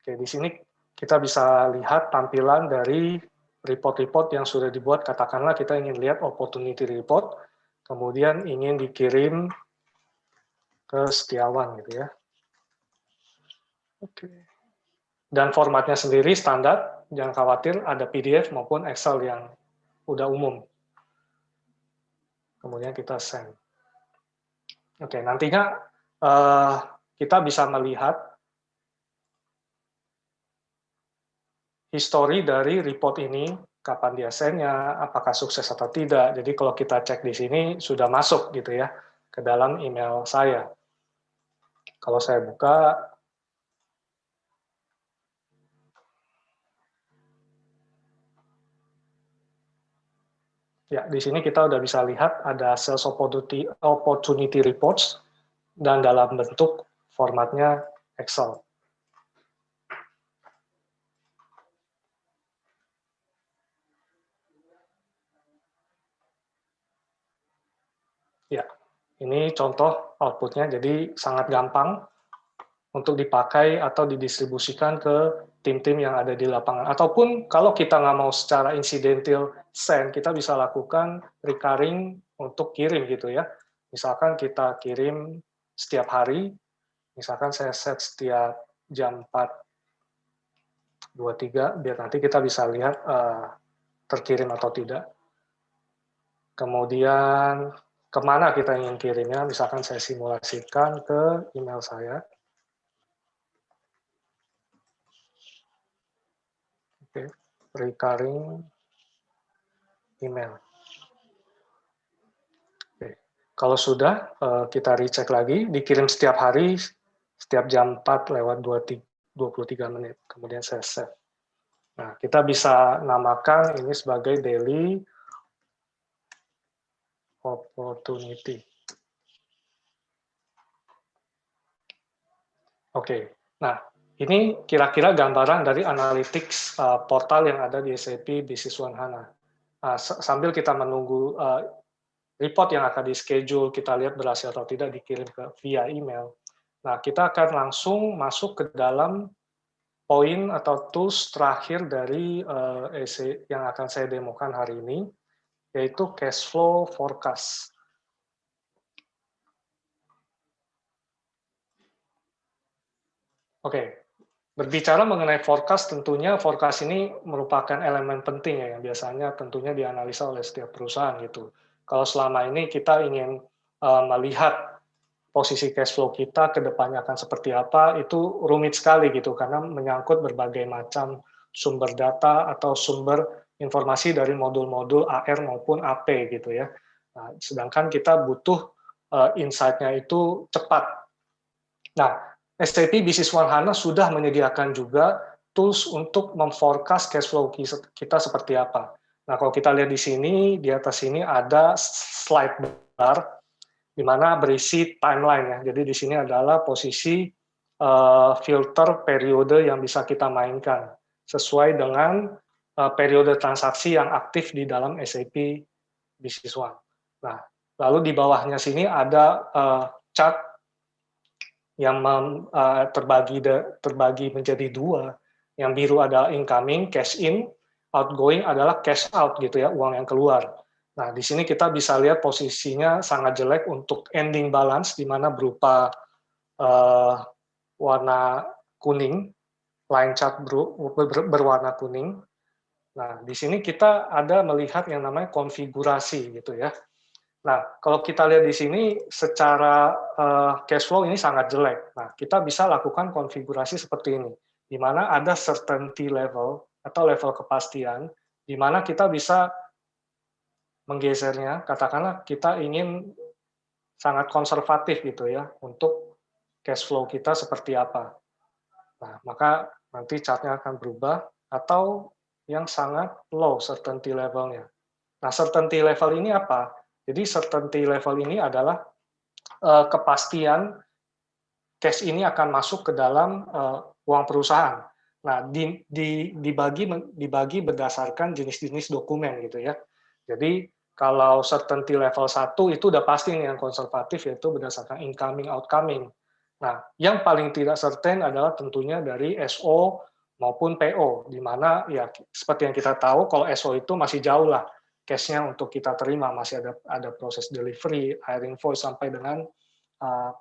Oke, di sini kita bisa lihat tampilan dari report-report yang sudah dibuat. Katakanlah kita ingin lihat opportunity report, kemudian ingin dikirim ke Setiawan gitu ya. Oke. Dan formatnya sendiri standar, jangan khawatir ada PDF maupun Excel yang udah umum. Kemudian kita send. Oke, nantinya kita bisa melihat histori dari report ini, kapan dia send-nya, apakah sukses atau tidak. Jadi kalau kita cek di sini sudah masuk gitu ya ke dalam email saya. Kalau saya buka, ya di sini kita udah bisa lihat ada sales opportunity reports dan dalam bentuk formatnya Excel. Ya, ini contoh outputnya, jadi sangat gampang untuk dipakai atau didistribusikan ke tim-tim yang ada di lapangan. Ataupun kalau kita nggak mau secara incidental send, kita bisa lakukan recurring untuk kirim gitu ya. Misalkan kita kirim setiap hari, misalkan saya set setiap jam 4.23, biar nanti kita bisa lihat terkirim atau tidak. Kemudian kemana kita ingin kirimnya, misalkan saya simulasikan ke email saya. Oke, recurring email. Oke. Kalau sudah, kita recheck lagi, dikirim setiap hari, setiap jam 4:23 menit, kemudian saya save. Nah, kita bisa namakan ini sebagai daily opportunity. Oke, nah ini kira-kira gambaran dari analytics portal yang ada di SAP Business One HANA. Sambil kita menunggu report yang akan di-schedule, kita lihat berhasil atau tidak dikirim via email. Nah, kita akan langsung masuk ke dalam poin atau tools terakhir dari yang akan saya demokan hari ini, yaitu cash flow forecast. Oke, berbicara mengenai forecast, tentunya forecast ini merupakan elemen penting ya, yang biasanya tentunya dianalisa oleh setiap perusahaan gitu. Kalau selama ini kita ingin melihat posisi cash flow kita ke depannya akan seperti apa, itu rumit sekali gitu, karena menyangkut berbagai macam sumber data atau sumber informasi dari modul-modul AR maupun AP gitu ya. Nah, sedangkan kita butuh insight-nya itu cepat. Nah, SAP Business One HANA sudah menyediakan juga tools untuk memforecast cash flow kita seperti apa. Nah, kalau kita lihat di sini, di atas sini ada slide bar, di mana berisi timeline ya. Jadi di sini adalah posisi filter periode yang bisa kita mainkan sesuai dengan periode transaksi yang aktif di dalam SAP Business One. Nah, lalu di bawahnya sini ada chart yang terbagi menjadi dua. Yang biru adalah incoming, cash in, outgoing adalah cash out gitu ya, uang yang keluar. Nah, di sini kita bisa lihat posisinya sangat jelek untuk ending balance, di mana berupa warna kuning, line chart berwarna kuning. Nah, di sini kita ada melihat yang namanya konfigurasi gitu ya. Nah, kalau kita lihat di sini secara cash flow ini sangat jelek. Nah, kita bisa lakukan konfigurasi seperti ini, di mana ada certainty level atau level kepastian, di mana kita bisa menggesernya, katakanlah kita ingin sangat konservatif gitu ya, untuk cash flow kita seperti apa. Nah, maka nanti chartnya akan berubah, atau yang sangat low certainty levelnya. Nah, certainty level ini apa? Jadi certainty level ini adalah kepastian cash ini akan masuk ke dalam uang perusahaan. Nah, dibagi berdasarkan jenis-jenis dokumen gitu ya. Jadi kalau certainty level 1 itu udah pasti yang konservatif, yaitu berdasarkan incoming, outcoming. Nah, yang paling tidak certain adalah tentunya dari SO maupun PO, di mana ya seperti yang kita tahu kalau SO itu masih jauh lah cash-nya untuk kita terima, masih ada proses delivery, hire invoice sampai dengan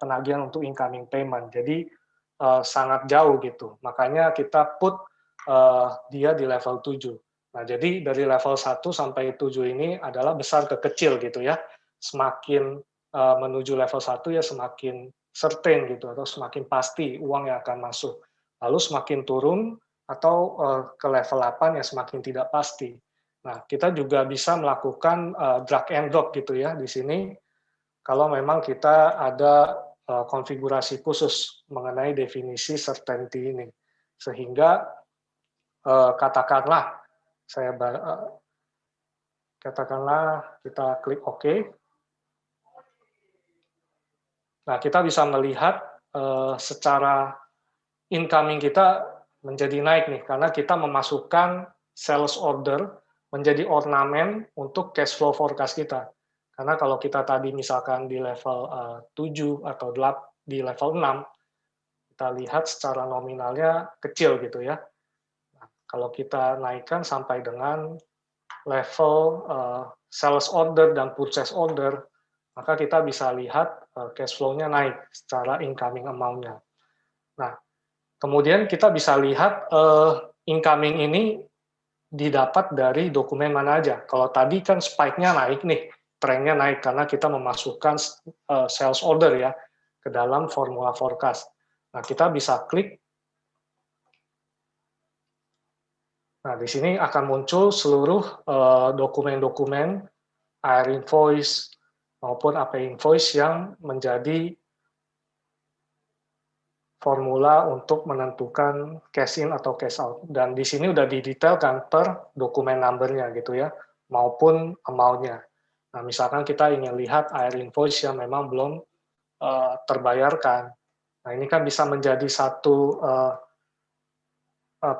penagihan untuk incoming payment. Jadi sangat jauh gitu. Makanya kita put dia di level 7. Nah, jadi dari level 1 sampai 7 ini adalah besar ke kecil gitu ya. Semakin menuju level 1 ya semakin certain gitu, atau semakin pasti uang yang akan masuk. Lalu semakin turun atau ke level 8 ya semakin tidak pasti. Nah, kita juga bisa melakukan drag and drop gitu ya di sini kalau memang kita ada konfigurasi khusus mengenai definisi certainty ini. Sehingga katakanlah kita klik OK. Nah, kita bisa melihat secara incoming kita menjadi naik nih, karena kita memasukkan sales order menjadi ornamen untuk cash flow forecast kita. Karena kalau kita tadi misalkan di level 7 atau di level 6, kita lihat secara nominalnya kecil gitu ya. Nah, kalau kita naikkan sampai dengan level sales order dan purchase order, maka kita bisa lihat cash flow-nya naik secara incoming amount-nya. Nah, kemudian kita bisa lihat incoming ini didapat dari dokumen mana aja. Kalau tadi kan spike-nya naik nih, trennya naik karena kita memasukkan sales order ya ke dalam formula forecast. Nah, kita bisa klik. Nah, di sini akan muncul seluruh dokumen-dokumen hire invoice maupun AP invoice yang menjadi formula untuk menentukan cash in atau cash out. Dan di sini udah didetailkan per dokumen number-nya gitu ya, maupun amount-nya. Nah, misalkan kita ingin lihat hire invoice yang memang belum terbayarkan. Nah, ini kan bisa menjadi satu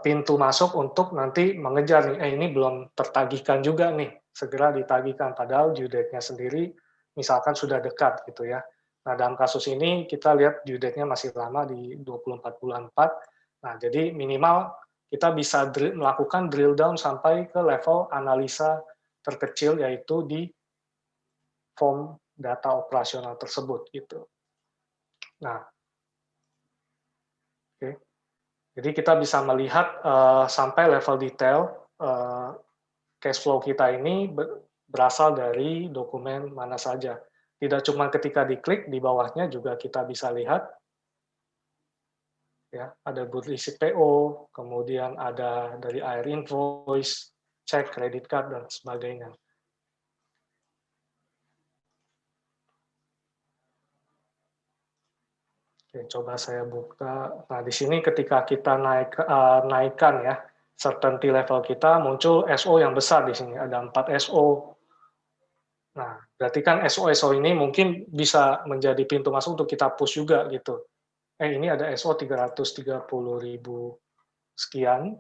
pintu masuk untuk nanti mengejar nih, ini belum tertagihkan juga nih, segera ditagihkan. Padahal due date-nya sendiri misalkan sudah dekat gitu ya. Nah, dalam kasus ini kita lihat due date-nya masih lama di 24 bulan 4. Nah, jadi minimal kita bisa melakukan drill down sampai ke level analisa terkecil, yaitu di form data operasional tersebut gitu. Nah, oke. Jadi kita bisa melihat sampai level detail cash flow kita ini berasal dari dokumen mana saja. Tidak cuma ketika diklik, di bawahnya juga kita bisa lihat ya, ada berisi PO, kemudian ada dari hire invoice, cek, credit card, dan sebagainya. Oke, coba saya buka. Nah, di sini ketika kita naikkan ya certainty level kita, muncul SO yang besar di sini. Ada 4 SO. Nah, berarti kan SO ini mungkin bisa menjadi pintu masuk untuk kita push juga gitu. Ini ada SO 330.000 sekian,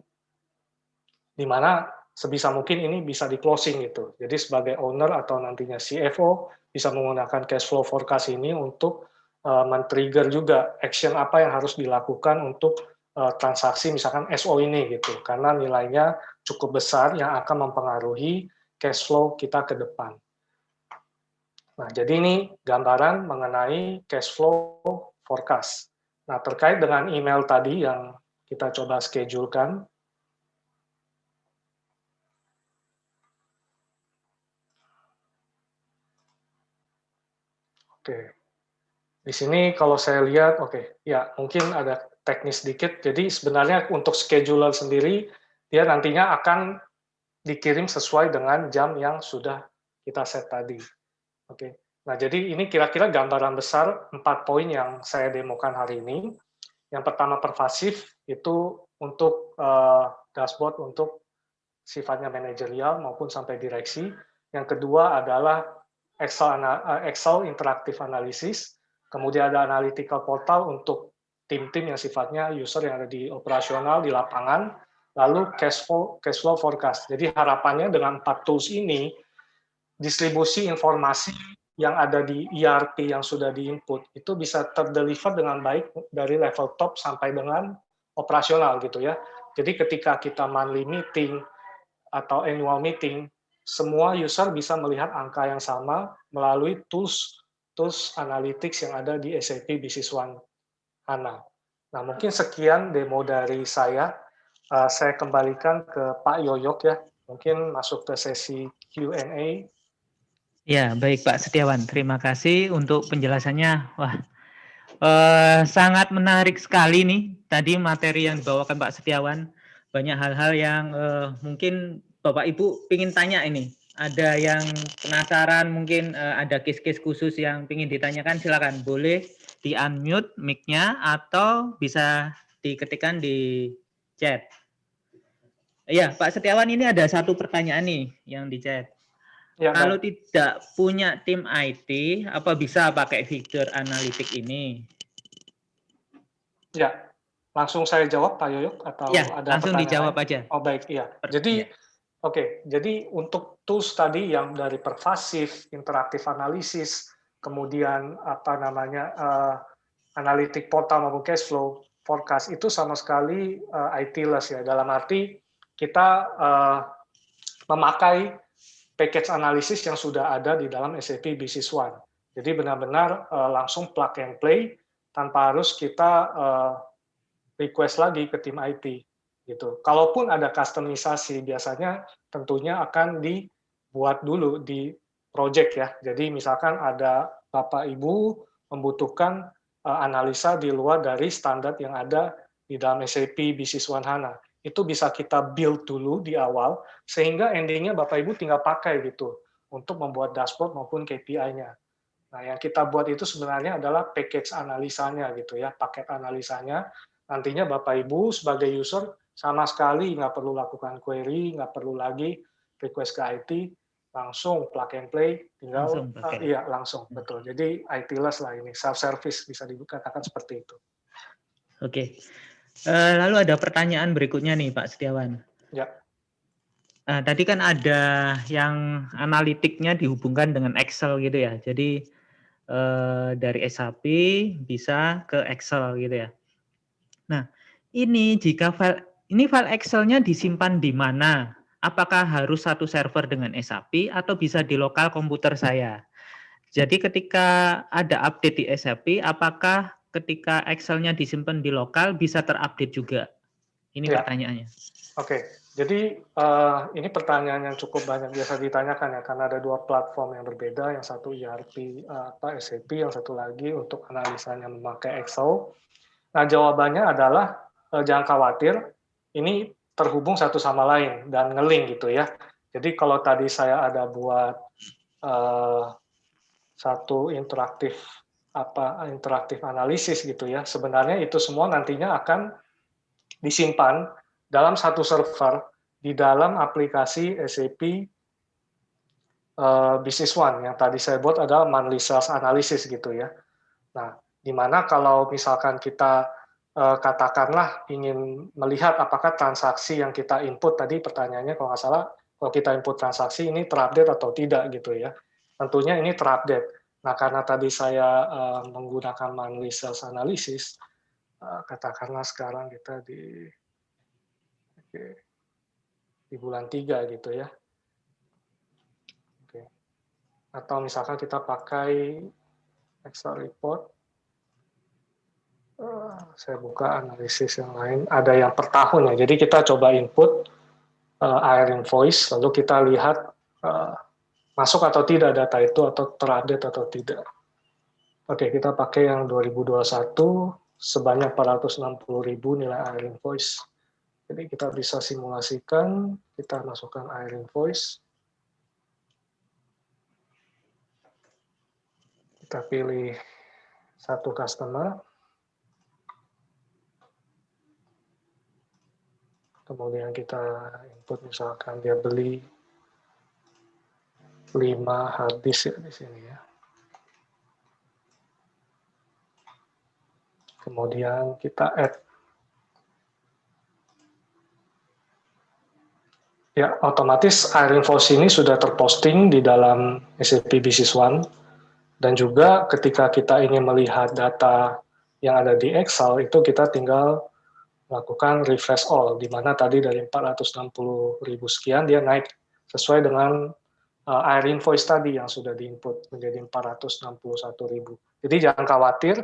di mana sebisa mungkin ini bisa di closing gitu. Jadi sebagai owner atau nantinya CFO bisa menggunakan cash flow forecast ini untuk men-trigger juga action apa yang harus dilakukan untuk transaksi misalkan SO ini gitu. Karena nilainya cukup besar yang akan mempengaruhi cash flow kita ke depan. Nah, jadi ini gambaran mengenai cash flow forecast. Nah, terkait dengan email tadi yang kita coba schedulekan, oke. Di sini kalau saya lihat, oke, ya mungkin ada teknis sedikit. Jadi sebenarnya untuk scheduler sendiri, dia nantinya akan dikirim sesuai dengan jam yang sudah kita set tadi. Oke. Nah, jadi ini kira-kira gambaran besar 4 poin yang saya demokan hari ini. Yang pertama pervasif, itu untuk dashboard untuk sifatnya manajerial maupun sampai direksi. Yang kedua adalah Excel Interactive Analysis. Kemudian ada analytical portal untuk tim-tim yang sifatnya user yang ada di operasional, di lapangan. Lalu cash flow forecast. Jadi harapannya dengan 4 tools ini, distribusi informasi yang ada di ERP yang sudah di-input, itu bisa terdeliver dengan baik dari level top sampai dengan operasional gitu ya. Jadi ketika kita monthly meeting atau annual meeting, semua user bisa melihat angka yang sama melalui tools analytics yang ada di SAP Business One HANA. Nah, mungkin sekian demo dari saya. Saya kembalikan ke Pak Yoyok ya. Mungkin masuk ke sesi Q&A. Ya, baik Pak Setiawan. Terima kasih untuk penjelasannya. Wah, sangat menarik sekali nih tadi materi yang dibawakan Pak Setiawan. Banyak hal-hal yang mungkin Bapak Ibu ingin tanya ini. Ada yang penasaran, mungkin ada case-case khusus yang ingin ditanyakan, silakan. Boleh di-unmute mic-nya atau bisa diketikkan di chat. Iya, Pak Setiawan, ini ada satu pertanyaan nih yang di chat. Ya, Kalau baik. tidak punya tim IT, apa bisa pakai fitur analitik ini? Ya, langsung saya jawab Pak Yoyok atau Ya, ada langsung pertanyaan dijawab lain? aja. Oh baik, iya. Jadi Ya. Oke, jadi untuk tools tadi yang dari pervasif, interaktif analisis, kemudian apa namanya analytic portal maupun cash flow forecast itu sama sekali IT-less ya. Dalam arti kita memakai package analisis yang sudah ada di dalam SAP Business One. Jadi benar-benar langsung plug and play tanpa harus kita request lagi ke tim IT. Gitu. Kalaupun ada customisasi, biasanya tentunya akan dibuat dulu di project ya. Jadi misalkan ada Bapak Ibu membutuhkan analisa di luar dari standar yang ada di dalam SAP Business One HANA. Itu bisa kita build dulu di awal, sehingga endingnya Bapak Ibu tinggal pakai gitu untuk membuat dashboard maupun KPI-nya. Nah, yang kita buat itu sebenarnya adalah package analisanya gitu ya, paket analisanya. Nantinya Bapak Ibu sebagai user sama sekali nggak perlu lakukan query, nggak perlu lagi request ke IT, langsung plug and play, tinggal Langsung pakai. iya langsung, betul. Jadi IT-less lah ini, self-service bisa dikatakan seperti itu. Oke. Lalu ada pertanyaan berikutnya nih Pak Setiawan. Ya. Tadi kan ada yang analitiknya dihubungkan dengan Excel gitu ya. Jadi dari SAP bisa ke Excel gitu ya. Nah, ini jika file Excel-nya disimpan di mana? Apakah harus satu server dengan SAP atau bisa di lokal komputer saya? Jadi ketika ada update di SAP, apakah ketika Excel-nya disimpan di lokal bisa terupdate juga? Ini Ya. pertanyaannya. Oke, jadi ini pertanyaan yang cukup banyak biasa ditanyakan ya, karena ada dua platform yang berbeda, yang satu ERP SAP, yang satu lagi untuk analisanya memakai Excel. Nah, jawabannya adalah jangan khawatir, ini terhubung satu sama lain dan nge-link gitu ya. Jadi kalau tadi saya ada buat satu interaktif interaktif analisis gitu ya. Sebenarnya itu semua nantinya akan disimpan dalam satu server di dalam aplikasi SAP Business One yang tadi saya buat adalah monthly sales analysis gitu ya. Nah, di mana kalau misalkan kita katakanlah ingin melihat apakah transaksi yang kita input tadi pertanyaannya kalau nggak salah, kalau kita input transaksi ini terupdate atau tidak gitu ya. Tentunya ini terupdate. Nah, karena tadi saya menggunakan monthly sales analysis, katakanlah sekarang kita di bulan 3 gitu ya. Oke. Atau misalkan kita pakai Excel report, saya buka analisis yang lain, ada yang per tahun ya. Jadi kita coba input air invoice, lalu kita lihat masuk atau tidak data itu atau terupdate atau tidak. Oke, kita pakai yang 2021 sebanyak 460.000 nilai air invoice. Jadi kita bisa simulasikan, kita masukkan air invoice. Kita pilih satu customer. Kemudian kita input misalkan dia beli 5 hard disk ya di sini ya. Kemudian kita add. Ya, otomatis air invoice ini sudah terposting di dalam SAP Business One. Dan juga ketika kita ingin melihat data yang ada di Excel, itu kita tinggal melakukan refresh all, di mana tadi dari 460.000 sekian, dia naik sesuai dengan air invoice tadi yang sudah diinput menjadi 461.000. Jadi jangan khawatir,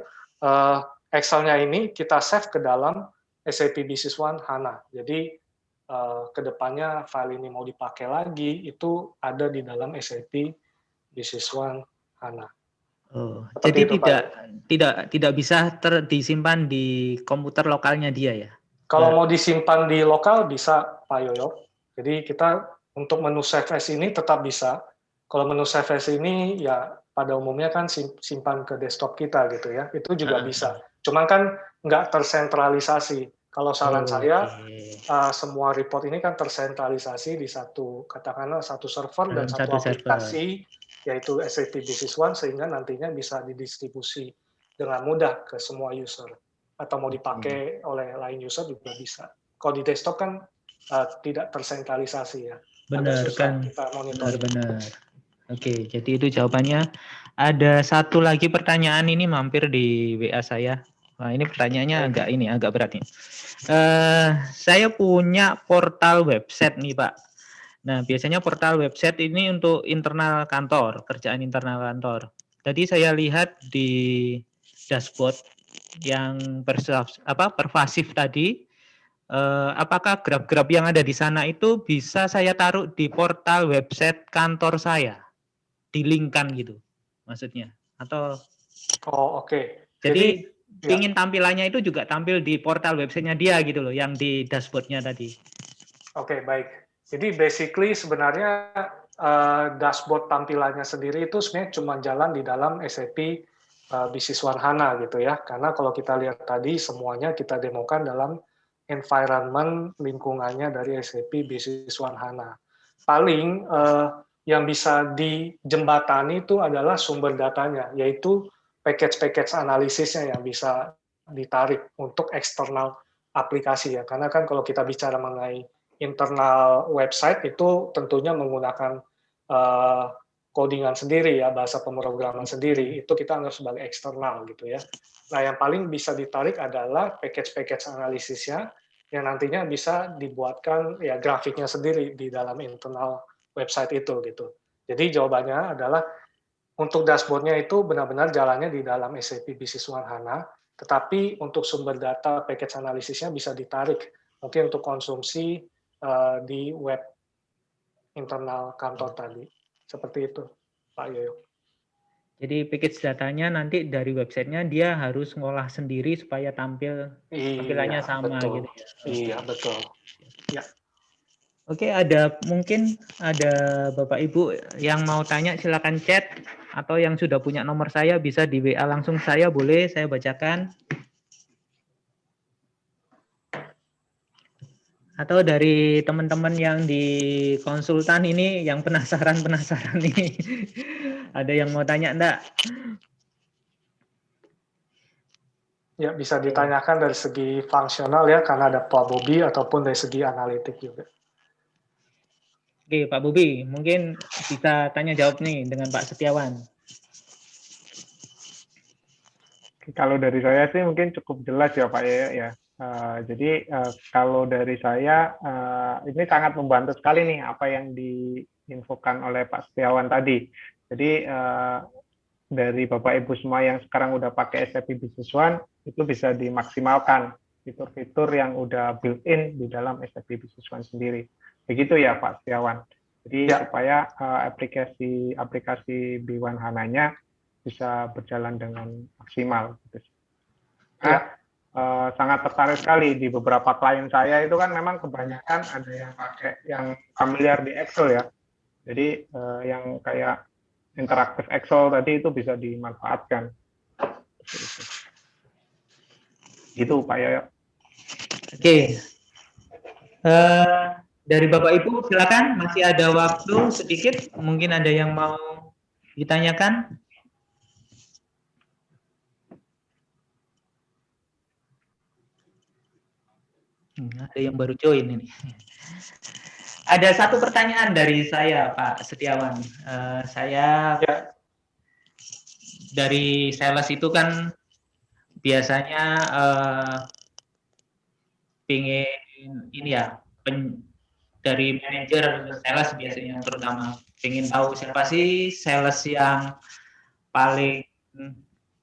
Excel-nya ini kita save ke dalam SAP Business One HANA. Jadi kedepannya file ini mau dipakai lagi, itu ada di dalam SAP Business One HANA. Oh, Seperti jadi itu, tidak bisa disimpan di komputer lokalnya dia ya? Kalau mau disimpan di lokal bisa Pak Yoyo. Jadi kita untuk menu save as ini tetap bisa. Kalau menu save as ini ya pada umumnya kan simpan ke desktop kita gitu ya. Itu juga bisa. Cuman kan nggak tersentralisasi. Kalau saran saya semua report ini kan tersentralisasi di satu katakanlah satu server dan satu aplikasi yaitu SAP Business One sehingga nantinya bisa didistribusi dengan mudah ke semua user atau mau dipakai oleh lain user juga bisa. Kalau di desktop kan tidak tersentralisasi ya. Benar kan? Kita monitoring. Benar. Oke, jadi itu jawabannya. Ada satu lagi pertanyaan ini mampir di WA saya. Nah, ini pertanyaannya agak berat nih. Saya punya portal website nih Pak. Nah, biasanya portal website ini untuk internal kantor, kerjaan internal kantor. Tadi saya lihat di dashboard yang pervasif tadi, apakah graf-graf yang ada di sana itu bisa saya taruh di portal website kantor saya, di-link-kan gitu, maksudnya? Atau? Oh, oke. Jadi ingin tampilannya itu juga tampil di portal websitenya dia gitu loh, yang di dashboardnya tadi. Oke, baik. Jadi basically sebenarnya dashboard tampilannya sendiri itu sebenarnya cuma jalan di dalam SAP Business One HANA gitu ya. Karena kalau kita lihat tadi semuanya kita demokan dalam environment lingkungannya dari SAP Business One HANA. Paling yang bisa dijembatani itu adalah sumber datanya, yaitu package-package analisisnya yang bisa ditarik untuk eksternal aplikasi ya. Karena kan kalau kita bicara mengenai internal website itu tentunya menggunakan codingan sendiri ya, bahasa pemrograman sendiri, itu kita anggap sebagai eksternal gitu ya. Nah, yang paling bisa ditarik adalah package-package analisisnya yang nantinya bisa dibuatkan ya grafiknya sendiri di dalam internal website itu gitu. Jadi jawabannya adalah untuk dashboardnya itu benar-benar jalannya di dalam SAP Business One HANA, tetapi untuk sumber data package analisisnya bisa ditarik mungkin untuk konsumsi di web internal kantor tadi. Seperti itu, Pak Yoyo. Jadi package datanya nanti dari websitenya dia harus ngolah sendiri supaya tampilannya sama betul. gitu ya. Iya, betul. Ya. Oke, mungkin ada Bapak Ibu yang mau tanya silakan chat. atau yang sudah punya nomor saya bisa di WA langsung saya, boleh saya bacakan. Atau dari teman-teman yang di konsultan ini yang penasaran nih. Ada yang mau tanya enggak? Ya, bisa ditanyakan dari segi fungsional ya, karena ada Pak Bobi, ataupun dari segi analitik juga. Oke, Pak Bobi, mungkin bisa tanya jawab nih dengan Pak Setiawan. Kalau dari saya sih mungkin cukup jelas ya Pak ya. Jadi kalau dari saya ini sangat membantu sekali nih apa yang diinfokan oleh Pak Setiawan tadi. Jadi dari Bapak Ibu semua yang sekarang udah pakai SAP Business One itu bisa dimaksimalkan fitur-fitur yang udah built-in di dalam SAP Business One sendiri. Begitu ya Pak Setiawan. Jadi supaya aplikasi B1 HANA-nya bisa berjalan dengan maksimal. Sangat tertarik sekali di beberapa klien saya itu kan memang kebanyakan ada yang pakai yang familiar di Excel ya. Jadi yang kayak interaktif Excel tadi itu bisa dimanfaatkan. Gitu Pak Yoyo. Oke. Dari Bapak Ibu silakan, masih ada waktu sedikit, mungkin ada yang mau ditanyakan. Ada yang baru join ini. Ada satu pertanyaan dari saya, Pak Setiawan. Saya dari sales itu kan biasanya pingin ini ya, dari manajer sales biasanya terutama pingin tahu siapa sih sales yang paling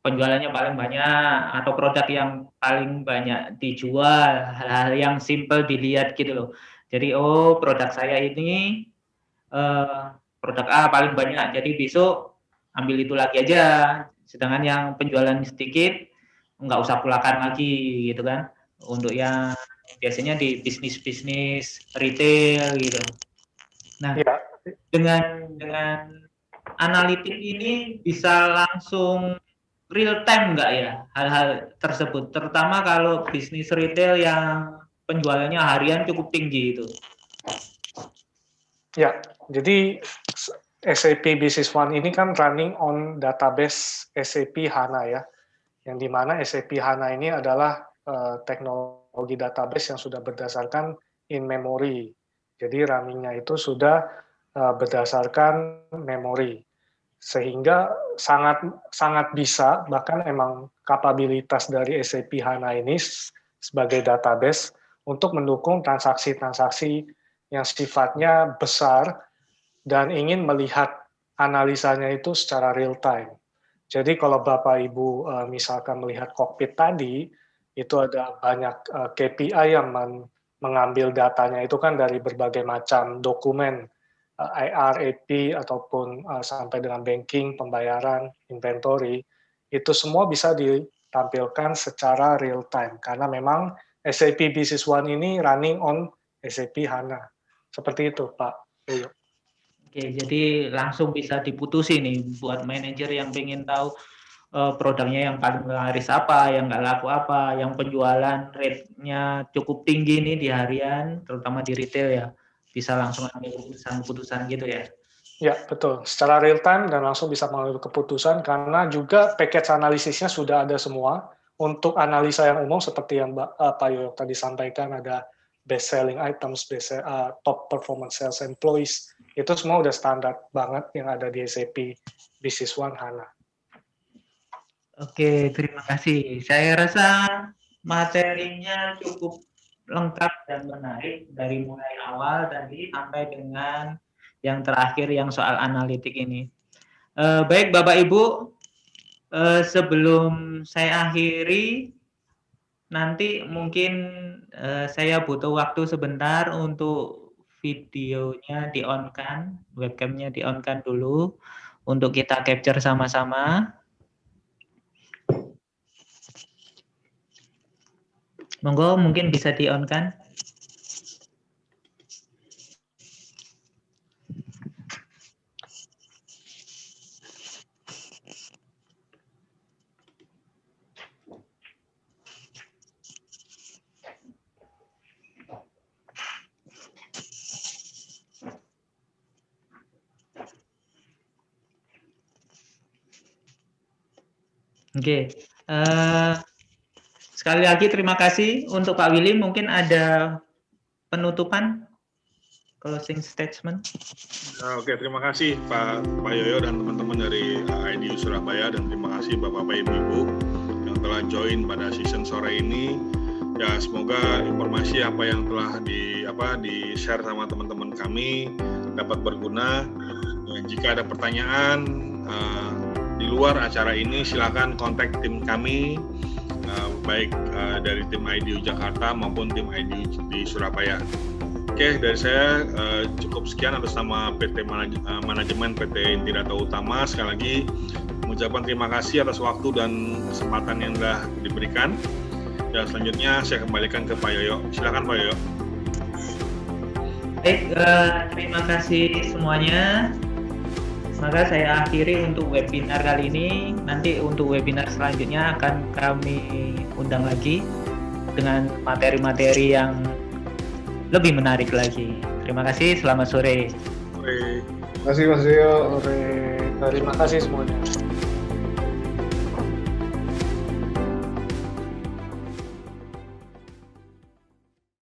penjualannya paling banyak atau produk yang paling banyak dijual, hal-hal yang simple dilihat gitu loh. Jadi oh produk saya ini produk A paling banyak, jadi besok ambil itu lagi aja. Sedangkan yang penjualan sedikit nggak usah pulakan lagi gitu kan. Untuk yang biasanya di bisnis retail gitu. Nah, dengan analitik ini bisa langsung real time nggak ya hal-hal tersebut, terutama kalau bisnis retail yang penjualannya harian cukup tinggi itu. Ya, jadi SAP Business One ini kan running on database SAP HANA ya, yang dimana SAP HANA ini adalah teknologi database yang sudah berdasarkan in memory. Jadi runningnya itu sudah berdasarkan memori, sehingga sangat bisa, bahkan emang kapabilitas dari SAP HANA ini sebagai database untuk mendukung transaksi-transaksi yang sifatnya besar dan ingin melihat analisanya itu secara real time. Jadi kalau Bapak Ibu misalkan melihat kokpit tadi, itu ada banyak KPI yang mengambil datanya itu kan dari berbagai macam dokumen, IR, AP, ataupun sampai dengan banking, pembayaran, inventory, itu semua bisa ditampilkan secara real time, karena memang SAP Business One ini running on SAP HANA. Seperti itu, Pak Yoyo. Oke, jadi langsung bisa diputusin nih buat manajer yang pengen tahu produknya yang paling laris apa, yang nggak laku apa, yang penjualan rate-nya cukup tinggi nih di harian, terutama di retail ya, bisa langsung ambil keputusan-keputusan gitu ya. Ya, betul. Secara real time dan langsung bisa mengambil keputusan, karena juga package analisisnya sudah ada semua. Untuk analisa yang umum seperti yang Pak Yoyo tadi sampaikan, ada best selling items, top performance sales employees, itu semua udah standar banget yang ada di SAP Business One HANA. Oke, terima kasih. Saya rasa materinya cukup lengkap dan menarik dari mulai awal tadi sampai dengan yang terakhir yang soal analitik ini. Baik Bapak Ibu, sebelum saya akhiri, nanti mungkin saya butuh waktu sebentar untuk videonya di-on-kan, webcamnya di-on-kan dulu untuk kita capture sama-sama. Monggo mungkin bisa di-on-kan. Oke. Sekali lagi terima kasih untuk Pak Willy. Mungkin ada penutupan, closing statement. Oke, terima kasih Pak Yoyo dan teman-teman dari IDU Surabaya, dan terima kasih Bapak-Bapak Ibu-Ibu yang telah join pada season sore ini. Ya, semoga informasi apa yang telah di-share sama teman-teman kami dapat berguna. Dan jika ada pertanyaan di luar acara ini, silakan kontak tim kami, baik dari tim IDU Jakarta maupun tim IDU di Surabaya. Oke, dari saya cukup sekian atas nama PT Manajemen PT Inti Data Utama. Sekali lagi mengucapkan terima kasih atas waktu dan kesempatan yang telah diberikan. Dan selanjutnya saya kembalikan ke Pak Yoyo. Silakan Pak Yoyo. Baik, terima kasih semuanya. Maka saya akhiri untuk webinar kali ini. Nanti untuk webinar selanjutnya akan kami undang lagi dengan materi-materi yang lebih menarik lagi. Terima kasih, selamat sore. Sore. Terima kasih Mas Rio. Terima kasih semuanya.